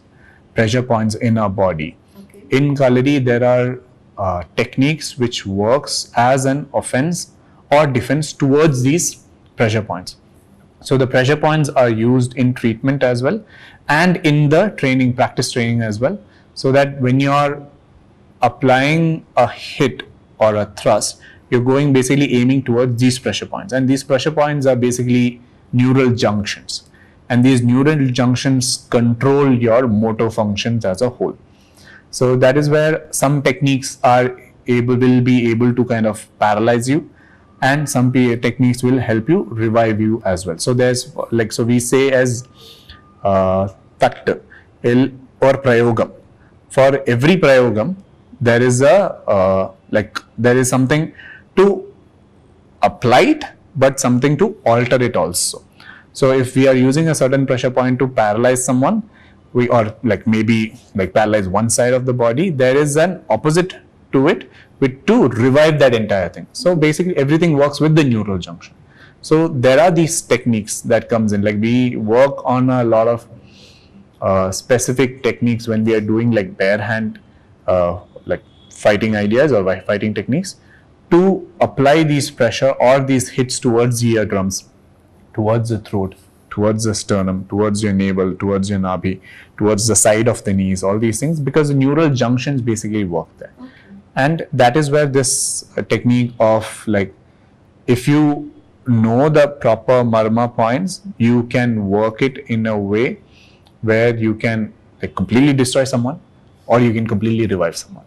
pressure points in our body. In Kalari, there are techniques which works as an offense or defense towards these pressure points. So the pressure points are used in treatment as well and in the training, practice training as well, so that when you are applying a hit or a thrust, you're going basically aiming towards these pressure points, and these pressure points are basically neural junctions, and these neural junctions control your motor functions as a whole. So that is where some techniques will be able to kind of paralyze you, and some techniques will help you revive you as well. So there's like, so we say as tatt or prayogam. For every prayogam, there is there is something to apply it, but something to alter it also. So if we are using a certain pressure point to paralyze someone, or maybe paralyze one side of the body, there is an opposite to it to revive that entire thing. So basically everything works with the neural junction. So there are these techniques that comes in, like we work on a lot of specific techniques when we are doing like bare hand fighting ideas or fighting techniques, to apply these pressure or these hits towards the eardrums, towards the throat, towards the sternum, towards your navel, towards your nabhi, towards the side of the knees, all these things, because the neural junctions basically work there. And that is where this technique of if you know the proper marma points, you can work it in a way where you can completely destroy someone or you can completely revive someone.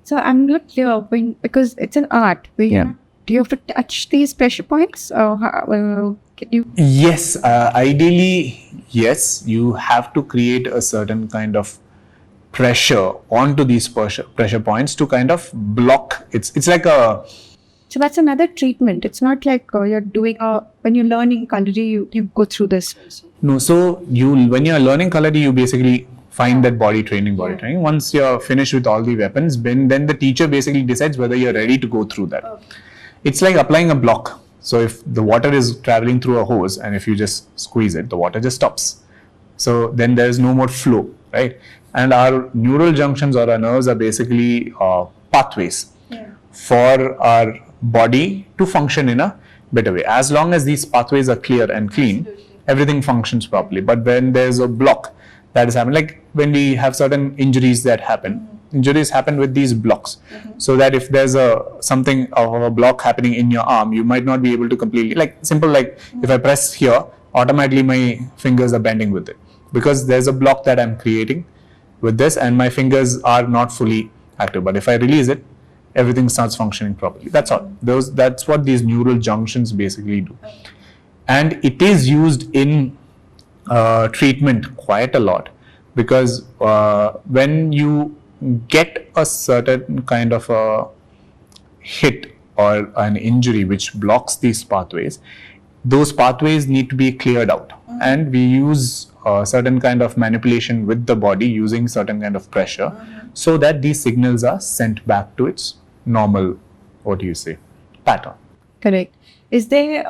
So I'm not clear because it's an art. Do you have to touch these pressure points? Or can you? Yes, ideally, yes. You have to create a certain kind of pressure onto these pressure points to kind of block. It's like a. So that's another treatment. It's not like you're doing when you're learning Kalari, you go through this. No, so when you're learning Kalari, you basically find that body training. Once you're finished with all the weapons, then the teacher basically decides whether you're ready to go through that. It's like applying a block. So if the water is traveling through a hose and if you just squeeze it, the water just stops. So then there is no more flow, right? And our neural junctions or our nerves are basically pathways for our body to function in a better way. As long as these pathways are clear and clean, everything functions properly. But when there's a block that is happening, like when we have certain injuries that happen, injuries happen with these blocks. So that if there's something of a block happening in your arm, you might not be able to completely, if I press here, automatically my fingers are bending with it, because there's a block that I'm creating with this and my fingers are not fully active. But if I release it, everything starts functioning properly. That's all. That's what these neural junctions basically do. And it is used in treatment quite a lot, because when you get a certain kind of a hit or an injury which blocks these pathways, those pathways need to be cleared out. And we use certain kind of manipulation with the body using certain kind of pressure, so that these signals are sent back to its normal, pattern. Correct. Is there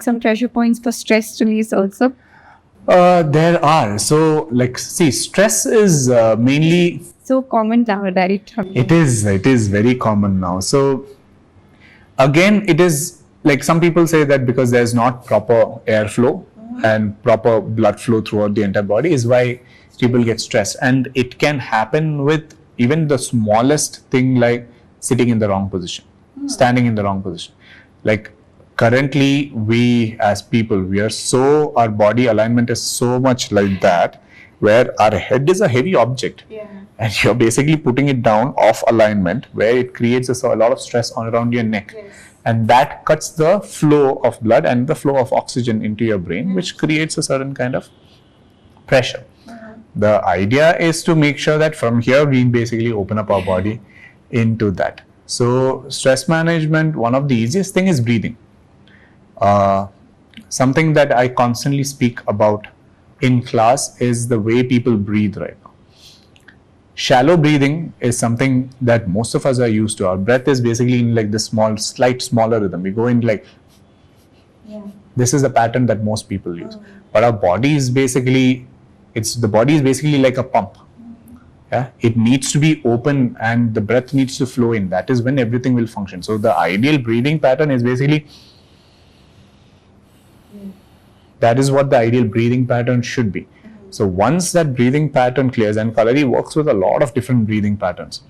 some pressure points for stress release also? There are. So stress is mainly so common now, right? It is very common now. So again, it is some people say that because there's not proper airflow and proper blood flow throughout the entire body is why people get stressed. And it can happen with even the smallest thing, like sitting in the wrong position, standing in the wrong position. currently we as people, our body alignment is so much like that, where our head is a heavy object. And you're basically putting it down off alignment, where it creates a lot of stress around your neck. And that cuts the flow of blood and the flow of oxygen into your brain, which creates a certain kind of pressure. The idea is to make sure that from here we basically open up our body into that. So stress management, one of the easiest thing is breathing. Something that I constantly speak about in class is the way people breathe right now. Shallow breathing is something that most of us are used to. Our breath is basically in like this smaller rhythm. We go in like, this is the pattern that most people use. But our body is basically, the body is basically like a pump. Yeah? It needs to be open and the breath needs to flow in. That is when everything will function. So the ideal breathing pattern is basically, that is what the ideal breathing pattern should be. So once that breathing pattern clears, and Kalari works with a lot of different breathing patterns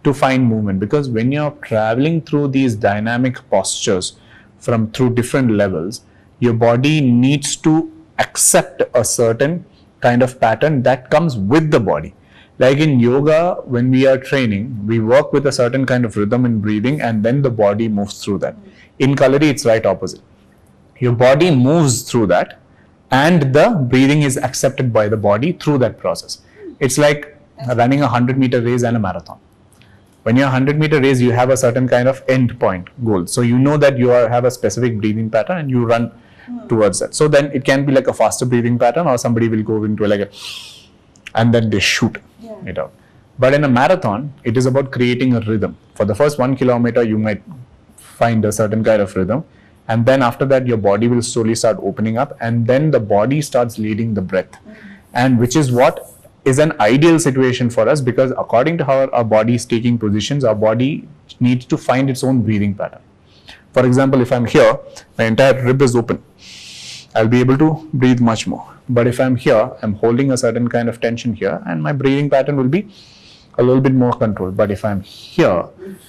to find movement, because when you're traveling through these dynamic postures through different levels, your body needs to accept a certain kind of pattern that comes with the body. Like in yoga, when we are training, we work with a certain kind of rhythm in breathing, and then the body moves through that. In Kalari, it's right opposite. Your body moves through that, and the breathing is accepted by the body through that process. It's like running a 100-meter race and a marathon. When you're a 100-meter race, you have a certain kind of end point goal. So you know that you have a specific breathing pattern and you run towards that. So then it can be like a faster breathing pattern, or somebody will go into like and then they shoot it out. But in a marathon, it is about creating a rhythm. For the first 1 kilometer, you might find a certain kind of rhythm. And then after that, your body will slowly start opening up, and then the body starts leading the breath. And which is what is an ideal situation for us, because according to how our body is taking positions, our body needs to find its own breathing pattern. For example, if I'm here, my entire rib is open. I'll be able to breathe much more. But if I'm here, I'm holding a certain kind of tension here, and my breathing pattern will be a little bit more controlled. But if I'm here,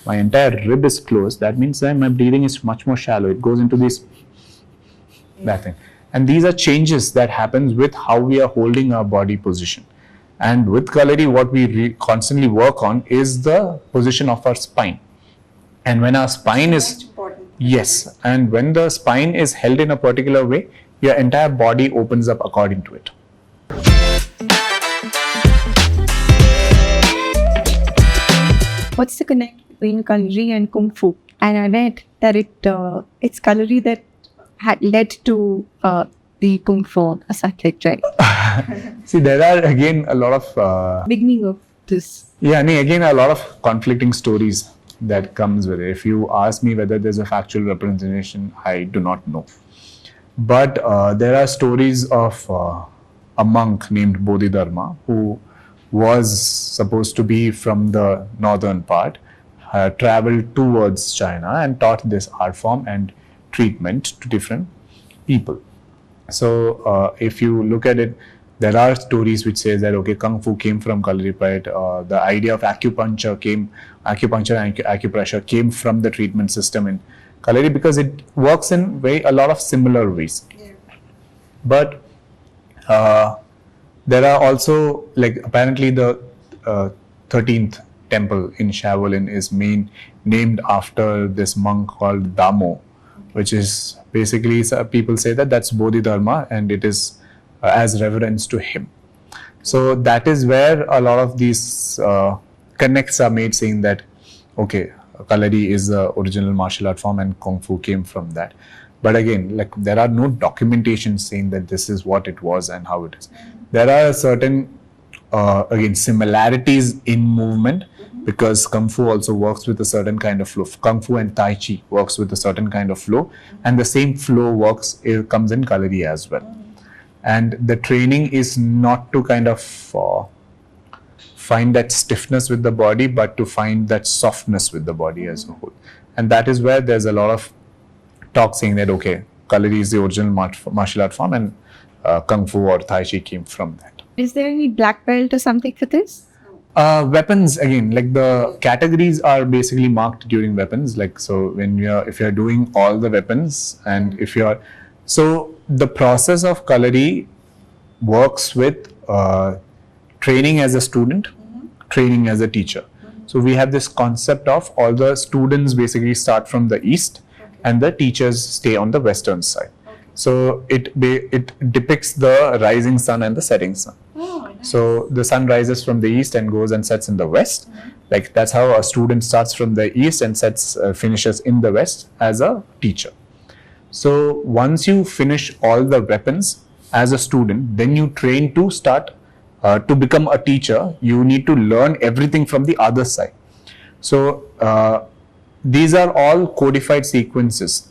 my entire rib is closed, that means that my breathing is much more shallow. It goes into that thing. And these are changes that happens with how we are holding our body position. And with Kalari, what we constantly work on is the position of our spine. And when our spine is, yes, and when the spine is held in a particular way, your entire body opens up according to it. What's the connect between Kalari and Kung Fu? And I read that it's Kalari that had led to the Kung Fu subject, right? See, there are again a lot of beginning of this. Yeah, again a lot of conflicting stories that comes with it. If you ask me whether there's a factual representation, I do not know. But there are stories of a monk named Bodhidharma who was supposed to be from the northern part, traveled towards China and taught this art form and treatment to different people. So if you look at it, there are stories which say that okay, Kung Fu came from Kalaripayattu. The idea of acupuncture and acupressure came from the treatment system in Kalari, because it works in a lot of similar ways. But there are also, like, apparently the 13th temple in Shaolin is named after this monk called Damo, which is basically, people say that that's Bodhidharma, and it is as reverence to him. So that is where a lot of these connects are made, saying that okay, Kalari is the original martial art form and Kung Fu came from that. But again, like, there are no documentation saying that this is what it was and how it is. There are certain again similarities in movement, because Kung Fu also works with a certain kind of flow. Kung Fu and Tai Chi works with a certain kind of flow, and the same flow comes in Kalari as well. And the training is not to kind of find that stiffness with the body, but to find that softness with the body as a whole. And that is where there's a lot of talk saying that okay, Kalari is the original martial art form, and Kung Fu or Tai Chi came from that. Is there any black belt or something for this? Weapons again, like the categories are basically marked during weapons. Like so, when if you're doing all the weapons, and if you're so the process of Kalari works with training as a student, training as a teacher. So we have this concept of all the students basically start from the east, and the teachers stay on the western side. So it depicts the rising sun and the setting sun. So the sun rises from the east and goes and sets in the west. Like that's how a student starts from the east and finishes in the west as a teacher. So once you finish all the weapons as a student, then you train to start to become a teacher. You need to learn everything from the other side. So these are all codified sequences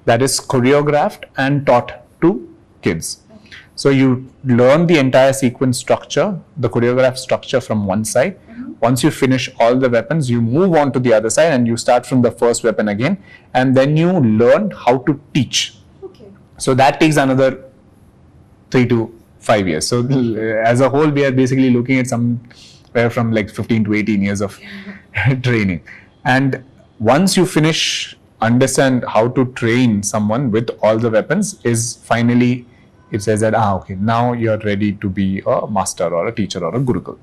that is choreographed and taught to kids. So you learn the entire sequence structure, the choreographed structure from one side. Once you finish all the weapons, you move on to the other side and you start from the first weapon again, and then you learn how to teach. So that takes another 3 to 5 years. So as a whole, we are basically looking at somewhere from like 15 to 18 years of training. And once you understand how to train someone with all the weapons, is finally it says that okay, now you're ready to be a master or a teacher or a gurukul.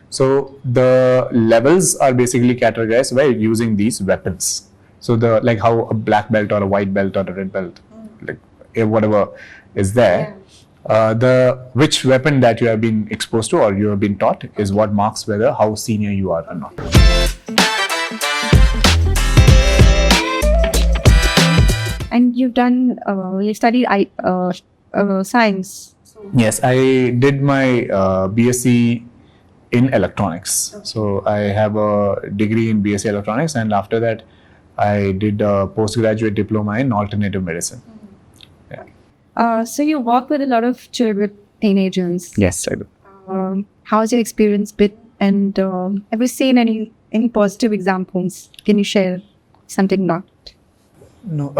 So the levels are basically categorized by using these weapons. So the like how a black belt or a white belt or a red belt, like whatever is there, the which weapon that you have been exposed to or you have been taught is what marks whether how senior you are or not. And you've done, you studied science. Yes, I did my BSc in electronics. So I have a degree in BSc electronics, and after that I did a postgraduate diploma in alternative medicine. So you work with a lot of children, teenagers. Yes, I do. How's your experience been? And have you seen any positive examples? Can you share something not? No.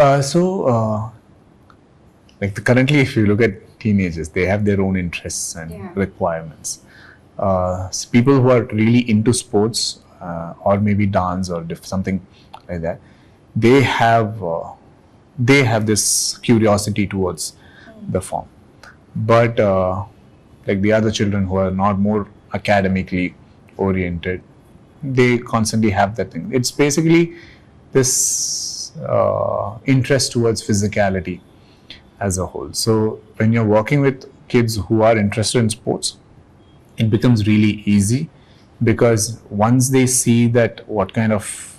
Currently, if you look at teenagers, they have their own interests and requirements. People who are really into sports or maybe dance or something like that, they have this curiosity towards the form. But like the other children who are not more academically oriented, they constantly have that thing. It's basically this interest towards physicality as a whole. So when you're working with kids who are interested in sports, it becomes really easy, because once they see that what kind of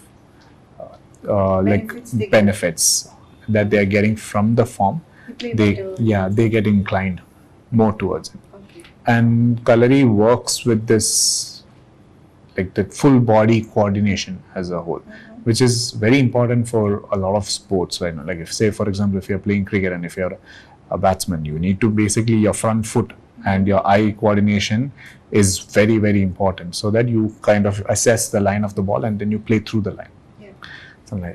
benefits that they are getting from the form, they get inclined more towards it. And Kalari works with this, like the full body coordination as a whole, which is very important for a lot of sports. Right now, like if say for example, if you're playing cricket and if you're a batsman, you need to basically your front foot and your eye coordination is very, very important, so that you kind of assess the line of the ball and then you play through the line.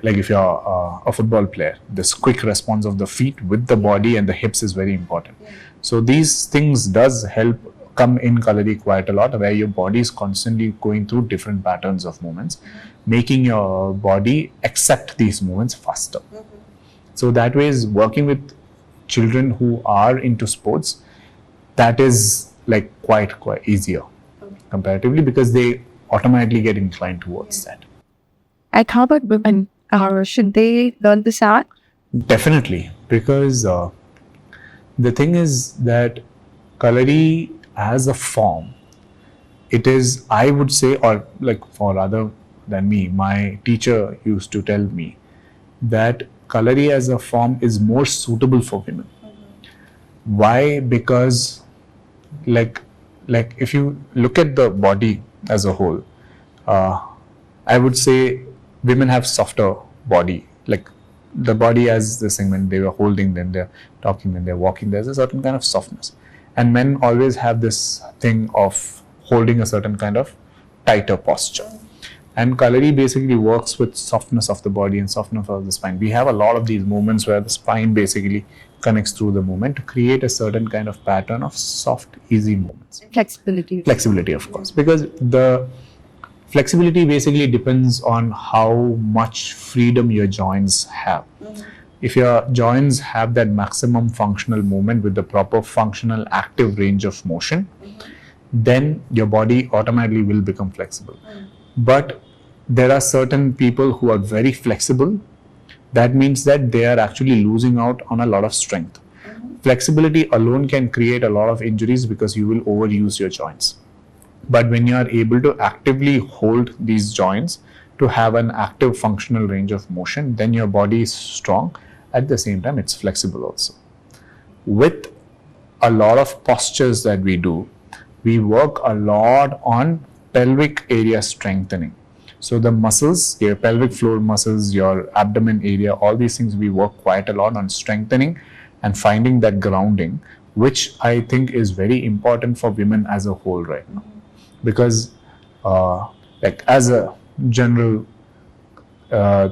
Like if you're a football player, this quick response of the feet with the body and the hips is very important. So these things does help come in Kalari quite a lot, where your body is constantly going through different patterns of movements, making your body accept these movements faster. So that way is working with children who are into sports, that is like quite easier comparatively, because they automatically get inclined towards that. And how about women? Should they learn this art? Definitely, because the thing is that Kalari as a form, it is, I would say, or like for other than me, my teacher used to tell me that Kalari as a form is more suitable for women. Why? Because like if you look at the body as a whole, I would say women have softer body. Like the body as this thing, when they were holding, then they're talking, then they're walking, there's a certain kind of softness. And men always have this thing of holding a certain kind of tighter posture. And Kalari basically works with softness of the body and softness of the spine. We have a lot of these movements where the spine basically connects through the movement to create a certain kind of pattern of soft, easy movements. Flexibility. Flexibility, of course, because the flexibility basically depends on how much freedom your joints have. If your joints have that maximum functional movement with the proper functional active range of motion, then your body automatically will become flexible. But there are certain people who are very flexible. That means that they are actually losing out on a lot of strength. Flexibility alone can create a lot of injuries because you will overuse your joints. But when you are able to actively hold these joints to have an active functional range of motion, then your body is strong. At the same time, it's flexible also. With a lot of postures that we do, we work a lot on pelvic area strengthening. So the muscles, your pelvic floor muscles, your abdomen area, all these things we work quite a lot on strengthening and finding that grounding, which I think is very important for women as a whole right now. Because like as a general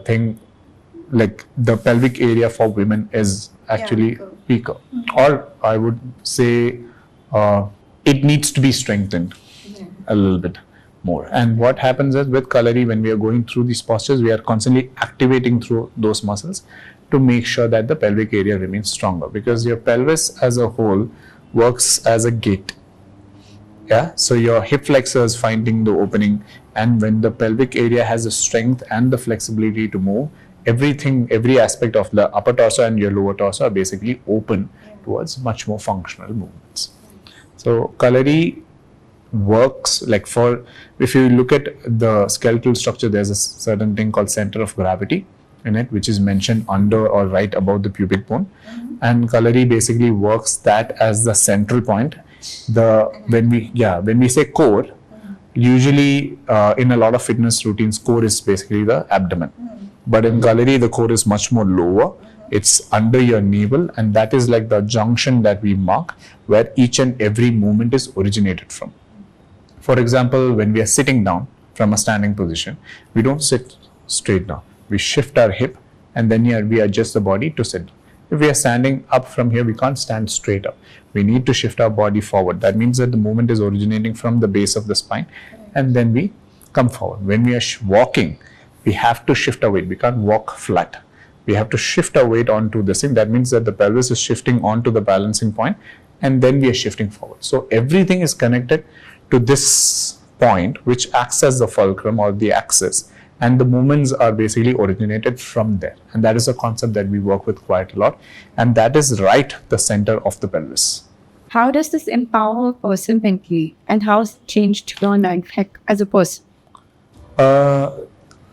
thing, like the pelvic area for women is actually weaker. Or I would say it needs to be strengthened a little bit more. And what happens is with Kalari, when we are going through these postures, we are constantly activating through those muscles to make sure that the pelvic area remains stronger, because your pelvis as a whole works as a gate. Yeah, so your hip flexors finding the opening, and when the pelvic area has the strength and the flexibility to move, everything, every aspect of the upper torso and your lower torso are basically open towards much more functional movements. So Kalari works like for, if you look at the skeletal structure, there's a certain thing called center of gravity in it, which is mentioned under or right above the pubic bone. And Kalari basically works that as the central point. When we say core, usually in a lot of fitness routines, core is basically the abdomen. But in Kalari, the core is much more lower. It's under your navel, and that is like the junction that we mark where each and every movement is originated from. For example, when we are sitting down from a standing position, we don't sit straight down. We shift our hip, and then we adjust the body to sit. If we are standing up from here, we can't stand straight up. We need to shift our body forward. That means that the movement is originating from the base of the spine, and then we come forward. When we are walking, we have to shift our weight. We can't walk flat. We have to shift our weight onto this thing. That means that the pelvis is shifting onto the balancing point, and then we are shifting forward. So everything is connected to this point, which acts as the fulcrum or the axis, and the movements are basically originated from there. And that is a concept that we work with quite a lot, and that is right the center of the pelvis. How does this empower a person mentally, and how has it changed your life as a person?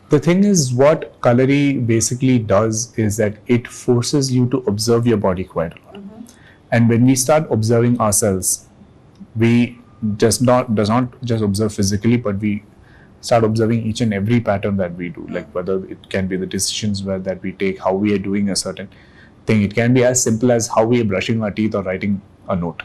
The thing is, what Kalari basically does is that it forces you to observe your body quite a lot. And when we start observing ourselves, we does not just observe physically, but we start observing each and every pattern that we do, like whether it can be the decisions that we take, how we are doing a certain thing. It can be as simple as how we are brushing our teeth or writing a note.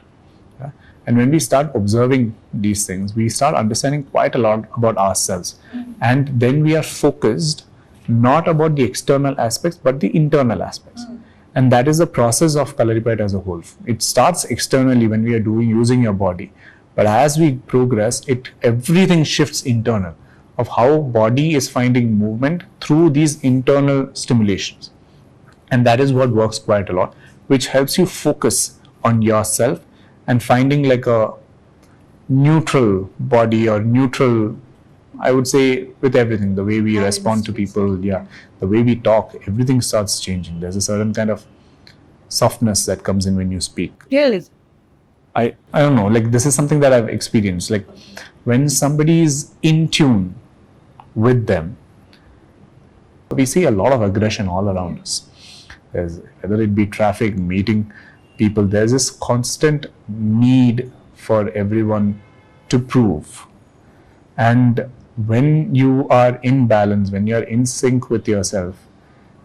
Yeah? And when we start observing these things, we start understanding quite a lot about ourselves. And then we are focused not about the external aspects, but the internal aspects. And that is the process of Kalaripayattu as a whole. It starts externally when we are using your body. But as we progress, everything shifts internal, of how body is finding movement through these internal stimulations. And that is what works quite a lot, which helps you focus on yourself and finding like a neutral body or neutral, I would say, with everything, the way we respond to people, the way we talk, everything starts changing. There's a certain kind of softness that comes in when you speak. Really? I don't know, like this is something that I've experienced. Like when somebody is in tune with them, we see a lot of aggression all around us. Whether it be traffic, meeting people, there's this constant need for everyone to prove. And when you are in balance, when you're in sync with yourself,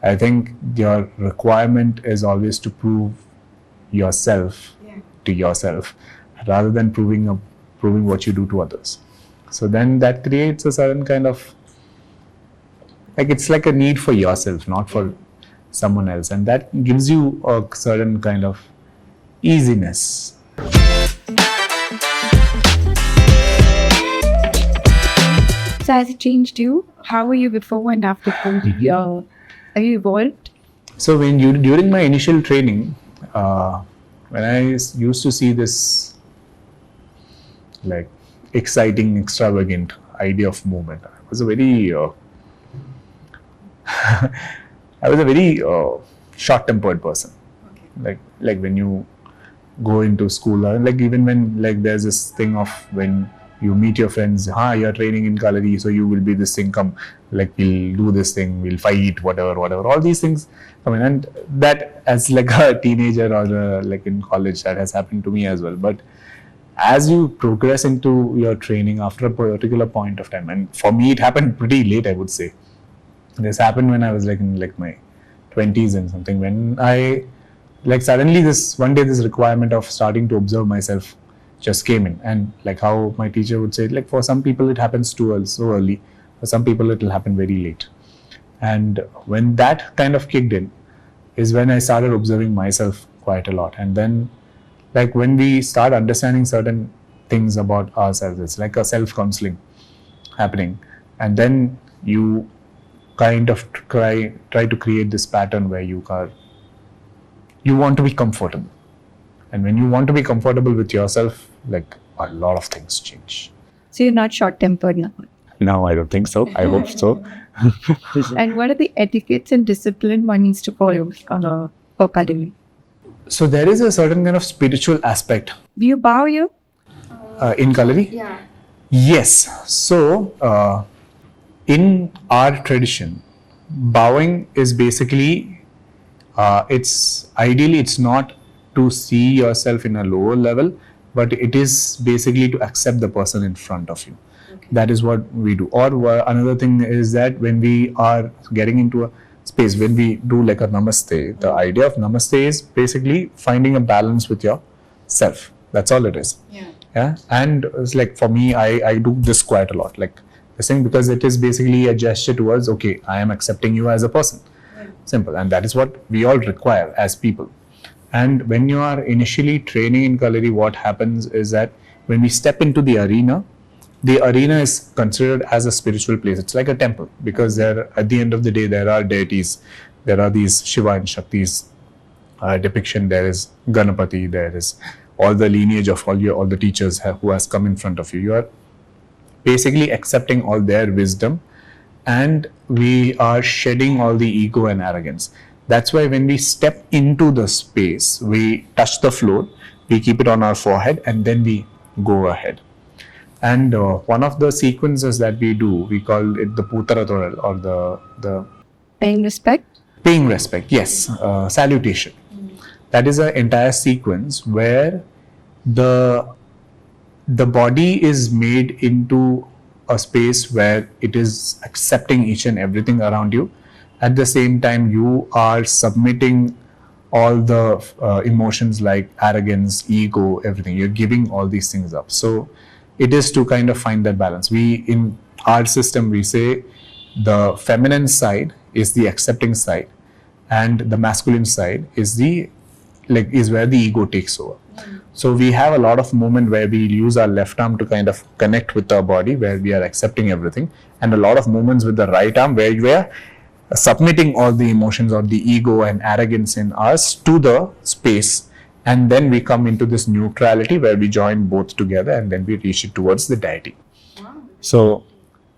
I think your requirement is always to prove yourself to yourself, rather than proving what you do to others. So then that creates a certain kind of like it's like a need for yourself, not for someone else, and that gives you a certain kind of easiness. So has it changed you? How were you before and after COVID? Have you evolved? So during my initial training, when I used to see this like exciting, extravagant idea of movement, I was a very short-tempered person. Okay. Like when you go into school, like even when like there's this thing of when you meet your friends, you're training in Kalari, so you will be this thing, come, like we'll do this thing, we'll fight, whatever, all these things come in. And that as like a teenager or like in college, that has happened to me as well. But as you progress into your training after a particular point of time, and for me it happened pretty late, I would say. This happened when I was like in like my 20s and something, when I like suddenly this one day this requirement of starting to observe myself just came in. And like how my teacher would say, like for some people it happens too early, so early, for some people it will happen very late. And when that kind of kicked in is when I started observing myself quite a lot. And then like when we start understanding certain things about ourselves, it's like a self-counseling happening, and then you kind of try to create this pattern where you want to be comfortable. And when you want to be comfortable with yourself, like a lot of things change. So you're not short-tempered now? No, I don't think so. I hope so. And what are the etiquettes and discipline one needs to follow for Kalari? So there is a certain kind of spiritual aspect. Do you bow you? In Kalari? Yeah. Yes. So in our tradition, bowing is basically, it's not to see yourself in a lower level, but it is basically to accept the person in front of you. Okay. That is what we do. Or another thing is that when we are getting into a space, when we do like a namaste, the idea of namaste is basically finding a balance with yourself. That's all it is. Yeah. And it's like for me, I do this quite a lot. Like this thing, because it is basically a gesture towards, okay, I am accepting you as a person. Simple. And that is what we all require as people. And when you are initially training in Kalari, what happens is that when we step into the arena is considered as a spiritual place. It's like a temple, because there, at the end of the day, there are deities. There are these Shiva and Shakti's depiction. There is Ganapati. There is all the lineage of all the teachers who has come in front of you. You are basically accepting all their wisdom, and we are shedding all the ego and arrogance. That's why when we step into the space, we touch the floor, we keep it on our forehead, and then we go ahead. And one of the sequences that we do, we call it the Putarathorel, or the Paying respect? Paying respect, yes, salutation. That is an entire sequence where the body is made into a space where it is accepting each and everything around you. At the same time, you are submitting all the emotions like arrogance, ego, everything. You're giving all these things up. So it is to kind of find that balance. In our system, we say the feminine side is the accepting side, and the masculine side is where the ego takes over. So we have a lot of movement where we use our left arm to kind of connect with our body, where we are accepting everything, and a lot of movements with the right arm where we are submitting all the emotions or the ego and arrogance in us to the space, and then we come into this neutrality where we join both together, and then we reach it towards the deity. Wow. So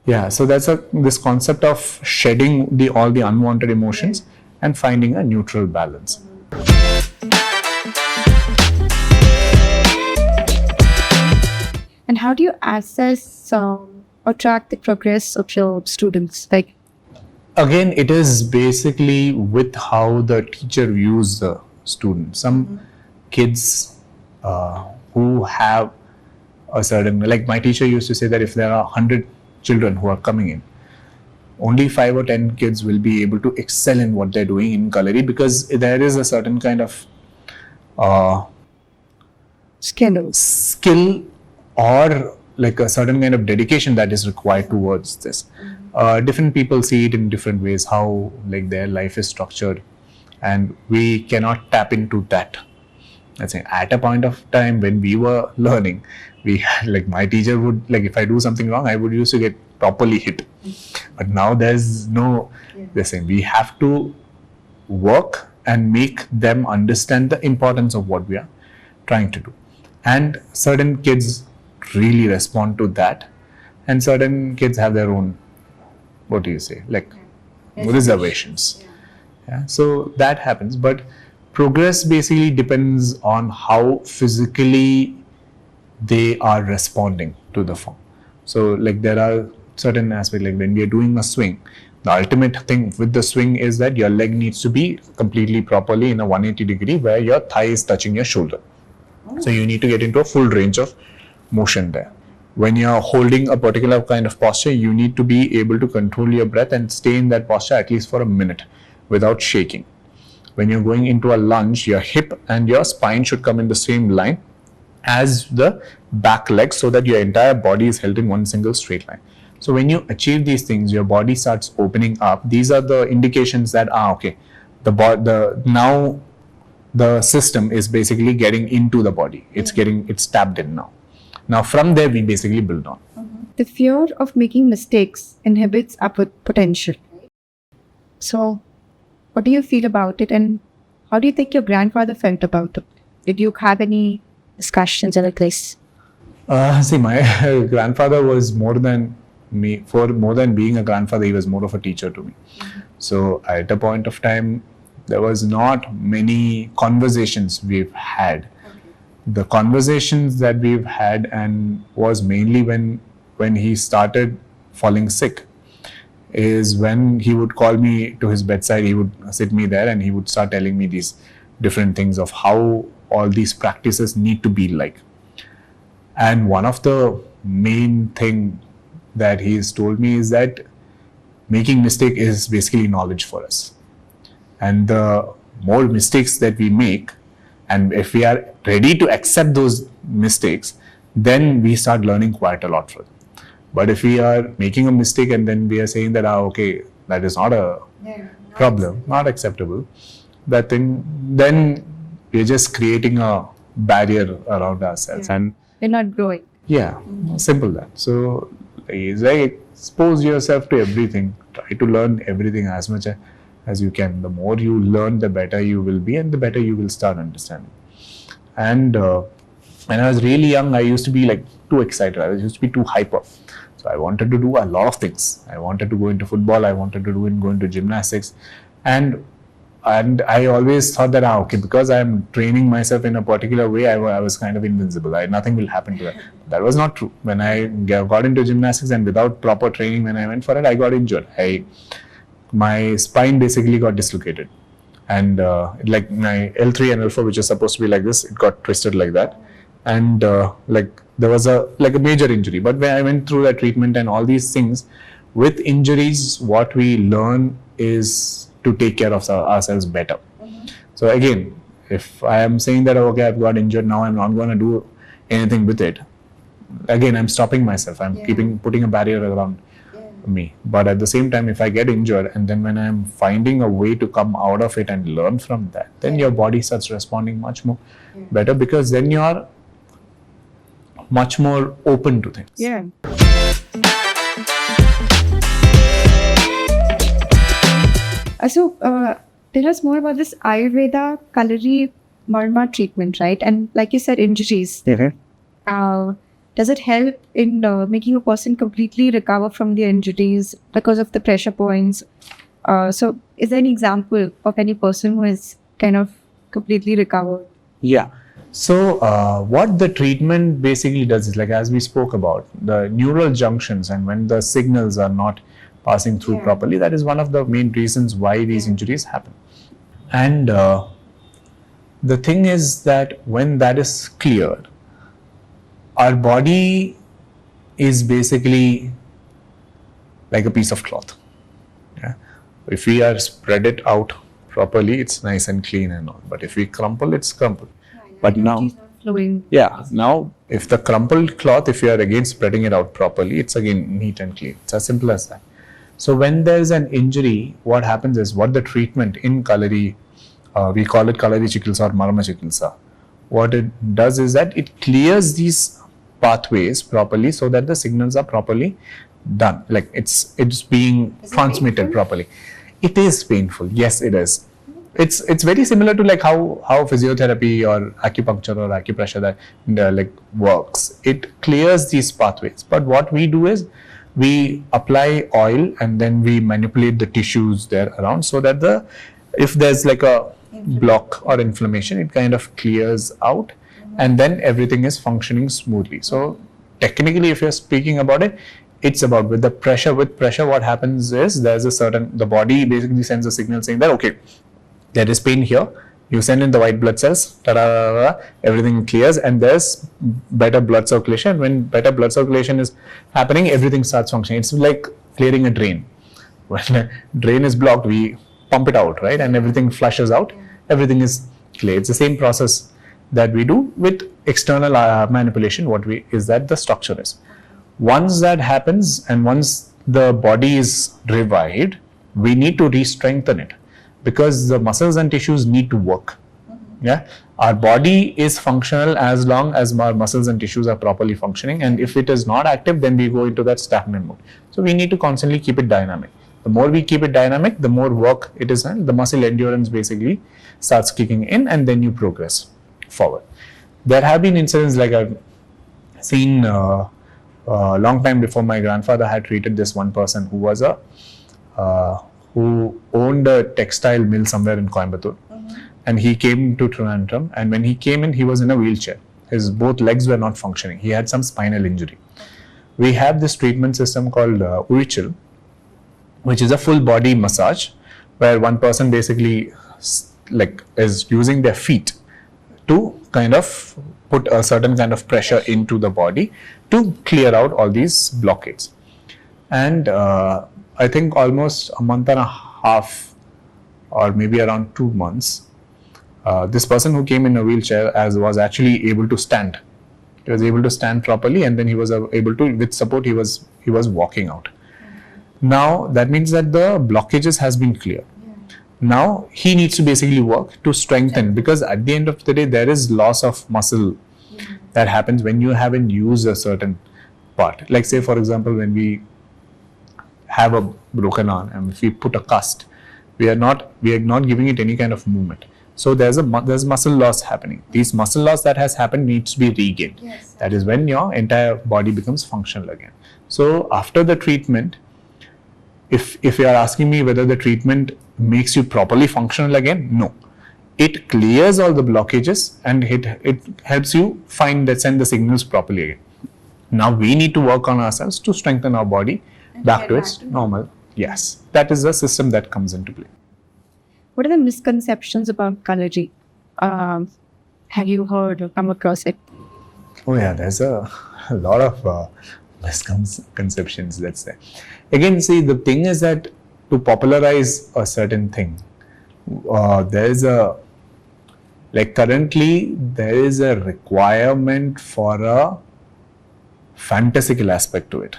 yeah, so that's this concept of shedding all the unwanted emotions and finding a neutral balance. And how do you assess or track the progress of your students? Like, again, it is basically with how the teacher views the student. Some kids who have a certain, like my teacher used to say that if there are 100 children who are coming in, only 5 or 10 kids will be able to excel in what they're doing in Kalari, because there is a certain kind of skill or like a certain kind of dedication that is required towards this. different people see it in different ways, how like their life is structured, and we cannot tap into that. Let's say at a point of time when we were learning, we had, like my teacher would, like if I do something wrong, I would used to get properly hit. But now there's no, the same. We have to work and make them understand the importance of what we are trying to do. And certain kids really respond to that, and certain kids have their own, what do you say, like reservations. Yeah, so that happens. But progress basically depends on how physically they are responding to the form. So like there are certain aspects, like when we are doing a swing, the ultimate thing with the swing is that your leg needs to be completely properly in a 180 degree where your thigh is touching your shoulder. So you need to get into a full range of motion there. When you're holding a particular kind of posture, you need to be able to control your breath and stay in that posture at least for a minute without shaking. When you're going into a lunge, your hip and your spine should come in the same line as the back leg so that your entire body is held in one single straight line. So when you achieve these things, your body starts opening up. These are the indications that, okay, now the system is basically getting into the body. It's tapped in now. Now from there, we basically build on. The fear of making mistakes inhibits our potential. So what do you feel about it, and how do you think your grandfather felt about it? Did you have any discussions like this? See, my grandfather was more than me. For more than being a grandfather, he was more of a teacher to me. So at a point of time, there was not many conversations we've had. The conversations that we've had and was mainly when he started falling sick, is when he would call me to his bedside. He would sit me there and he would start telling me these different things of how all these practices need to be like. And one of the main thing that he's told me is that making mistake is basically knowledge for us. And the more mistakes that we make, and if we are ready to accept those mistakes, then we start learning quite a lot from them. But if we are making a mistake and then we are saying that, okay, that is not a problem, not acceptable, that thing, then we're just creating a barrier around ourselves. And You're not growing. yeah, simple that. So it's like expose yourself to everything. Try to learn everything as much as you can. The more you learn, the better you will be, and the better you will start understanding. And when I was really young, I used to be like too excited. I used to be too hyper. So I wanted to do a lot of things. I wanted to go into football. I wanted to go into gymnastics, and I always thought that okay, because I'm training myself in a particular way, I was kind of invincible. Nothing will happen to that. That was not true. When I got into gymnastics and without proper training, when I went for it, I got injured. My spine basically got dislocated, and like my L3 and L4, which is supposed to be like this, it got twisted like that, and like there was a major injury. But when I went through that treatment and all these things, with injuries, what we learn is to take care of ourselves better. So again, if I am saying that okay, I've got injured, now I'm not going to do anything with it, again I'm stopping myself. I'm putting a barrier around me. But at the same time, if I get injured and then when I'm finding a way to come out of it and learn from that, then your body starts responding much more better, because then you are much more open to things. Yeah. So tell us more about this Ayurveda Kalari Marma treatment, right? And like you said, injuries. Does it help in making a person completely recover from their injuries because of the pressure points? So is there any example of any person who has kind of completely recovered? Yeah. So what the treatment basically does is, like as we spoke about, the neural junctions, and when the signals are not passing through properly, that is one of the main reasons why these injuries happen. And the thing is that when that is cleared, our body is basically like a piece of cloth. Yeah? If we are spread it out properly, it's nice and clean and all. But if we crumple, it's crumpled. But now, now if the crumpled cloth, if you are again spreading it out properly, it's again neat and clean. It's as simple as that. So when there's an injury, what happens is, what the treatment in Kalari, we call it Kalari Chikitsa or Marma Chikitsa. What it does is that it clears these pathways properly so that the signals are properly done. Like it's being transmitted properly. It is painful. Yes, it is. It's very similar to like how physiotherapy or acupuncture or acupressure that like works. It clears these pathways. But what we do is we apply oil and then we manipulate the tissues there around so that if there's like a block or inflammation, it kind of clears out and then everything is functioning smoothly. So technically, if you're speaking about it, it's about with pressure, what happens is the body basically sends a signal saying that, okay, there is pain here, you send in the white blood cells, everything clears and there's better blood circulation. When better blood circulation is happening, everything starts functioning. It's like clearing a drain. When a drain is blocked, we pump it out, right? And everything flushes out, everything is clear. It's the same process that we do with external manipulation. Is that the structure is. Once that happens and once the body is revived, we need to re-strengthen it because the muscles and tissues need to work. Yeah, our body is functional as long as our muscles and tissues are properly functioning, and if it is not active, then we go into that stagnant mode. So we need to constantly keep it dynamic. The more we keep it dynamic, the more work it is done. The muscle endurance basically starts kicking in, and then you progress forward. There have been incidents like I've seen a long time before. My grandfather had treated this one person who was who owned a textile mill somewhere in Coimbatore. And he came to Trivandrum, and when he came in, he was in a wheelchair. His both legs were not functioning. He had some spinal injury. We have this treatment system called Urichil, which is a full body massage, where one person basically is using their feet to kind of put a certain kind of pressure into the body to clear out all these blockades. And I think almost a month and a half or maybe around 2 months, this person who came in a wheelchair was actually able to stand. He was able to stand properly, and then he was able to, with support, he was walking out. Now that means that the blockages has been cleared. Now he needs to basically work to strengthen, because at the end of the day there is loss of muscle that happens when you haven't used a certain part. Like say for example, when we have a broken arm and if we put a cast, we are not giving it any kind of movement. So there's muscle loss happening. These muscle loss that has happened needs to be regained. Yes. That is when your entire body becomes functional again. So after the treatment, if you are asking me whether the treatment makes you properly functional again, no. It clears all the blockages and it helps you send the signals properly again. Now we need to work on ourselves to strengthen our body back to its normal. Yes, that is the system that comes into play. What are the misconceptions about Kalari? Have you heard or come across it? Oh yeah, there's a lot of misconceptions, let's say. Again, see, the thing is that to popularize a certain thing, currently there is a requirement for a fantasical aspect to it.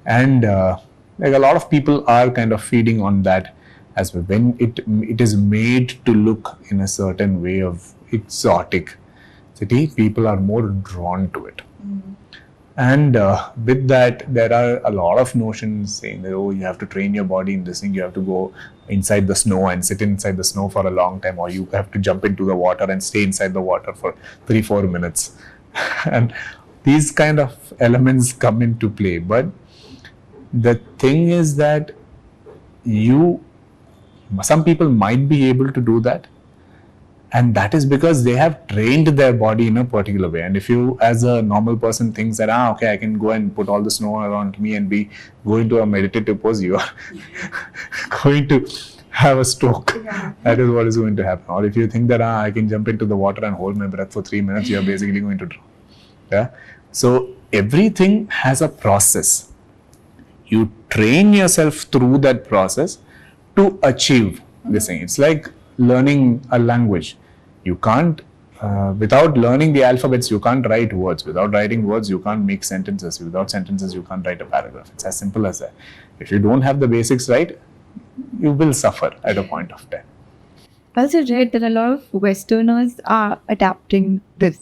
And like a lot of people are kind of feeding on that as well. When it is made to look in a certain way of exotic city, people are more drawn to it. And with that, there are a lot of notions saying that, oh, you have to train your body in this thing, you have to go inside the snow and sit inside the snow for a long time, or you have to jump into the water and stay inside the water for 3-4 minutes. And these kind of elements come into play. But the thing is that some people might be able to do that, and that is because they have trained their body in a particular way. And if you as a normal person thinks that okay, I can go and put all the snow around me and go into a meditative pose, you are going to have a stroke. Yeah. That is what is going to happen. Or if you think that I can jump into the water and hold my breath for 3 minutes, you are basically going to drown. Yeah. So everything has a process. You train yourself through that process to achieve this thing. It's like learning a language. You can't without learning the alphabets, you can't write words. Without writing words, you can't make sentences. Without sentences, you can't write a paragraph. It's as simple as that. If you don't have the basics right, you will suffer at a point of time. I also read that a lot of Westerners are adapting this.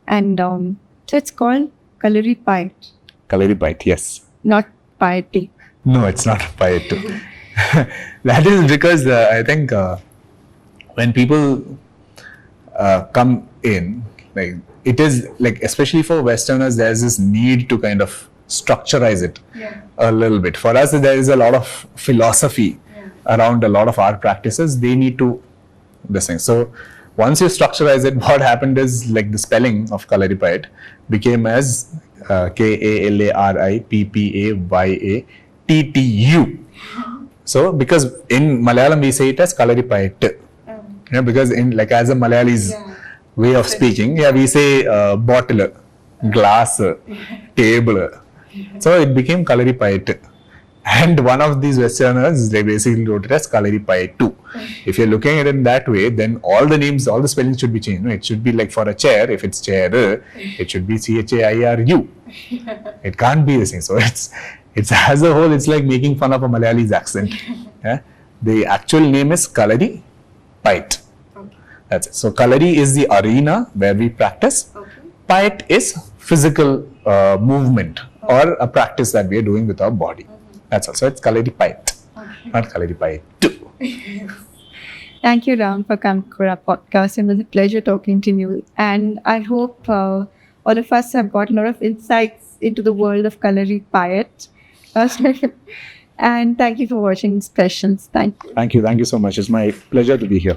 And so it's called Kalaripayattu, Kalaripayattu, yes. not piety. No, it's not Payattu. That is because I think when people come in, like it is like, especially for Westerners, there's this need to kind of structurize it a little bit. For us, there is a lot of philosophy around a lot of our practices. They need to this thing. So once you structurize it, what happened is like the spelling of Kalaripayattu became as Kalarippayattu. So because in Malayalam we say it as Kalaripayattu. Yeah, because in like as a Malayali's way of speaking, we say bottle, glass, table. So it became Kalaripayattu. And one of these Westerners, they basically wrote it as Kalaripayattu. If you're looking at it in that way, then all the names, all the spellings should be changed. No, it should be like for a chair, if it's chair, it should be Chairu. It can't be the same. So it's as a whole, it's like making fun of a Malayali's accent. Yeah? The actual name is Kalaripayattu. That's it. So Kalari is the arena where we practice. Payat is physical movement or a practice that we are doing with our body. That's all. So it's Kalaripayattu, not Kalaripayattu. Thank you, Ram, for coming to our podcast. It was a pleasure talking to you. And I hope all of us have got a lot of insights into the world of Kalaripayattu. And thank you for watching Specials. Thank you. Thank you so much. It's my pleasure to be here.